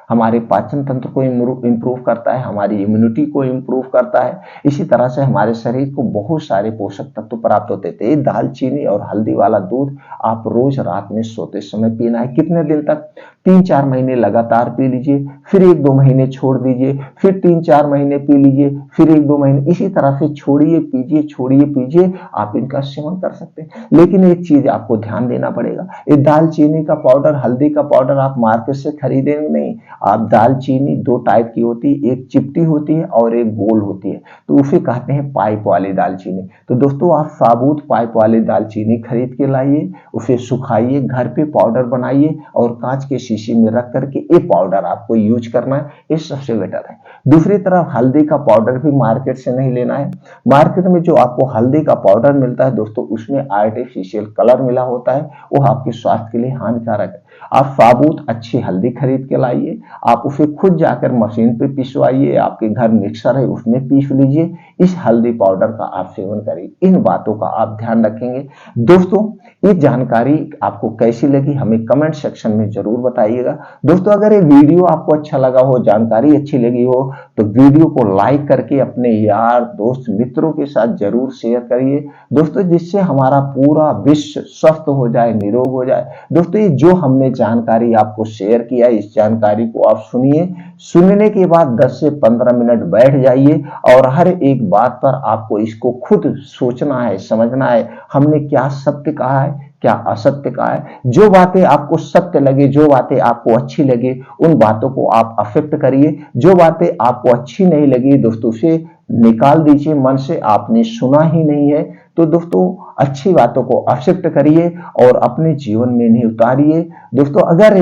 हमारे पाचन तंत्र को इंप्रूव करता है, हमारी इम्यूनिटी को इंप्रूव करता है। इसी तरह से हमारे शरीर को बहुत सारे पोषक तत्व प्राप्त होते थे। दालचीनी और हल्दी वाला दूध आप रोज रात में सोते समय पीना है। कितने दिन तक, 3-4 महीने लगातार पी लीजिए, फिर 1-2 महीने छोड़ दीजिए, फिर 3-4 महीने पी लीजिए, फिर 1-2 महीने, इसी तरह से छोड़िए पीजिए, छोड़िए पीजिए, आप इनका सेवन कर सकते हैं। लेकिन एक चीज आपको ध्यान देना पड़ेगा, ये दालचीनी का पाउडर, हल्दी का पाउडर आप मार्केट से खरीदेंगे नहीं। आप दालचीनी 2 टाइप की होती है, एक चिपटी होती है और एक गोल होती है, तो उसे कहते हैं पाइप वाली दालचीनी। तो दोस्तों आप साबुत पाइप वाली दालचीनी खरीद के लाइए, उसे सुखाइए, घर पे पाउडर बनाइए और कांच के शीशी में रख करके ये पाउडर आपको यूज करना है, ये सबसे बेटर है। दूसरी तरफ हल्दी का पाउडर भी मार्केट से नहीं लेना है। मार्केट में जो आपको हल्दी का पाउडर मिलता है दोस्तों, उसमें आर्टिफिशियल कलर मिला होता है, वो आपके स्वास्थ्य के लिए हानिकारक है। आप साबुत अच्छी हल्दी खरीद के लाइए, आप उसे खुद जाकर मशीन पे पिसवाइए, आपके घर मिक्सर है उसमें पीस लीजिए, इस हल्दी पाउडर का आप सेवन करिए। इन बातों का आप ध्यान रखेंगे। दोस्तों ये जानकारी आपको कैसी लगी हमें कमेंट सेक्शन में जरूर बताइएगा। दोस्तों अगर ये वीडियो आपको अच्छा लगा हो, जानकारी अच्छी लगी हो, तो वीडियो को लाइक करके अपने यार दोस्त मित्रों के साथ जरूर शेयर करिए दोस्तों, जिससे हमारा पूरा विश्व स्वस्थ हो जाए, निरोग हो जाए। दोस्तों ये जो हमने जानकारी आपको शेयर किया, इस जानकारी को आप सुनिए, सुनने के बाद 10 से 15 मिनट बैठ जाइए और हर एक बात पर आपको इसको खुद सोचना है, समझना है, हमने क्या सत्य कहा है, क्या असत्य कहा है। जो बातें आपको सत्य लगे, जो बातें आपको अच्छी लगे, उन बातों को आप एक्सेप्ट करिए। जो बातें आपको अच्छी नहीं लगी दोस्तों उसे निकाल दीजिए मन से, आपने सुना ही नहीं है। तो दोस्तों अच्छी बातों को एक्सेप्ट करिए और अपने जीवन में नहीं उतारिए। दोस्तों अगर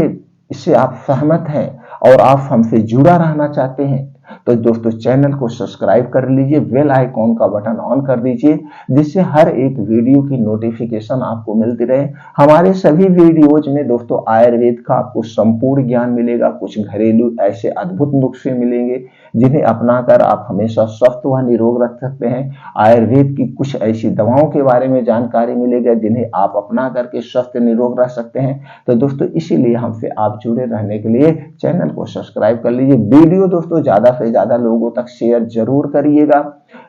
इससे आप सहमत हैं और आप हमसे जुड़ा रहना चाहते हैं तो दोस्तों चैनल को सब्सक्राइब कर लीजिए, बेल आइकॉन का बटन ऑन कर दीजिए, जिससे हर एक वीडियो की नोटिफिकेशन आपको मिलती रहे। हमारे सभी वीडियोज में दोस्तों आयुर्वेद का आपको संपूर्ण ज्ञान मिलेगा, कुछ घरेलू ऐसे अद्भुत नुस्खे मिलेंगे जिन्हें अपनाकर आप हमेशा स्वस्थ व निरोग रख सकते हैं। आयुर्वेद की कुछ ऐसी दवाओं के बारे में जानकारी मिलेगी जिन्हें आप अपना करके स्वस्थ निरोग रह सकते हैं। तो दोस्तों इसीलिए हमसे आप जुड़े रहने के लिए चैनल को सब्सक्राइब कर लीजिए। वीडियो दोस्तों ज्यादा से ज्यादा लोगों तक शेयर जरूर करिएगा।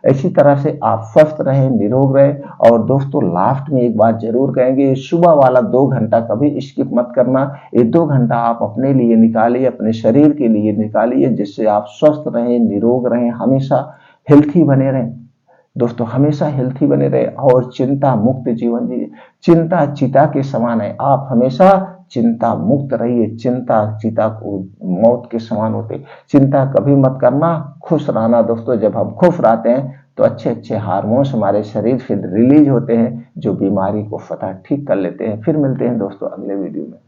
इसी तरह से आप स्वस्थ रहें, निरोग रहें। और दोस्तों लास्ट में एक बात जरूर कहेंगे, सुबह वाला 2 घंटा कभी स्किप मत करना। ये 2 घंटा आप अपने लिए निकालिए, अपने शरीर के लिए निकालिए, जिससे आप स्वस्थ रहें, निरोग रहें, हमेशा हेल्थी बने रहें। दोस्तों हमेशा हेल्थी बने रहे और चिंता मुक्त जीवन जिए। चिंता चिता के समान है, आप हमेशा चिंता मुक्त रहिए। चिंता चिता को मौत के समान होते, चिंता कभी मत करना, खुश रहना। दोस्तों जब हम खुश रहते हैं तो अच्छे अच्छे हार्मोन्स हमारे शरीर से रिलीज होते हैं, जो बीमारी को फतह ठीक कर लेते हैं। फिर मिलते हैं दोस्तों अगले वीडियो में।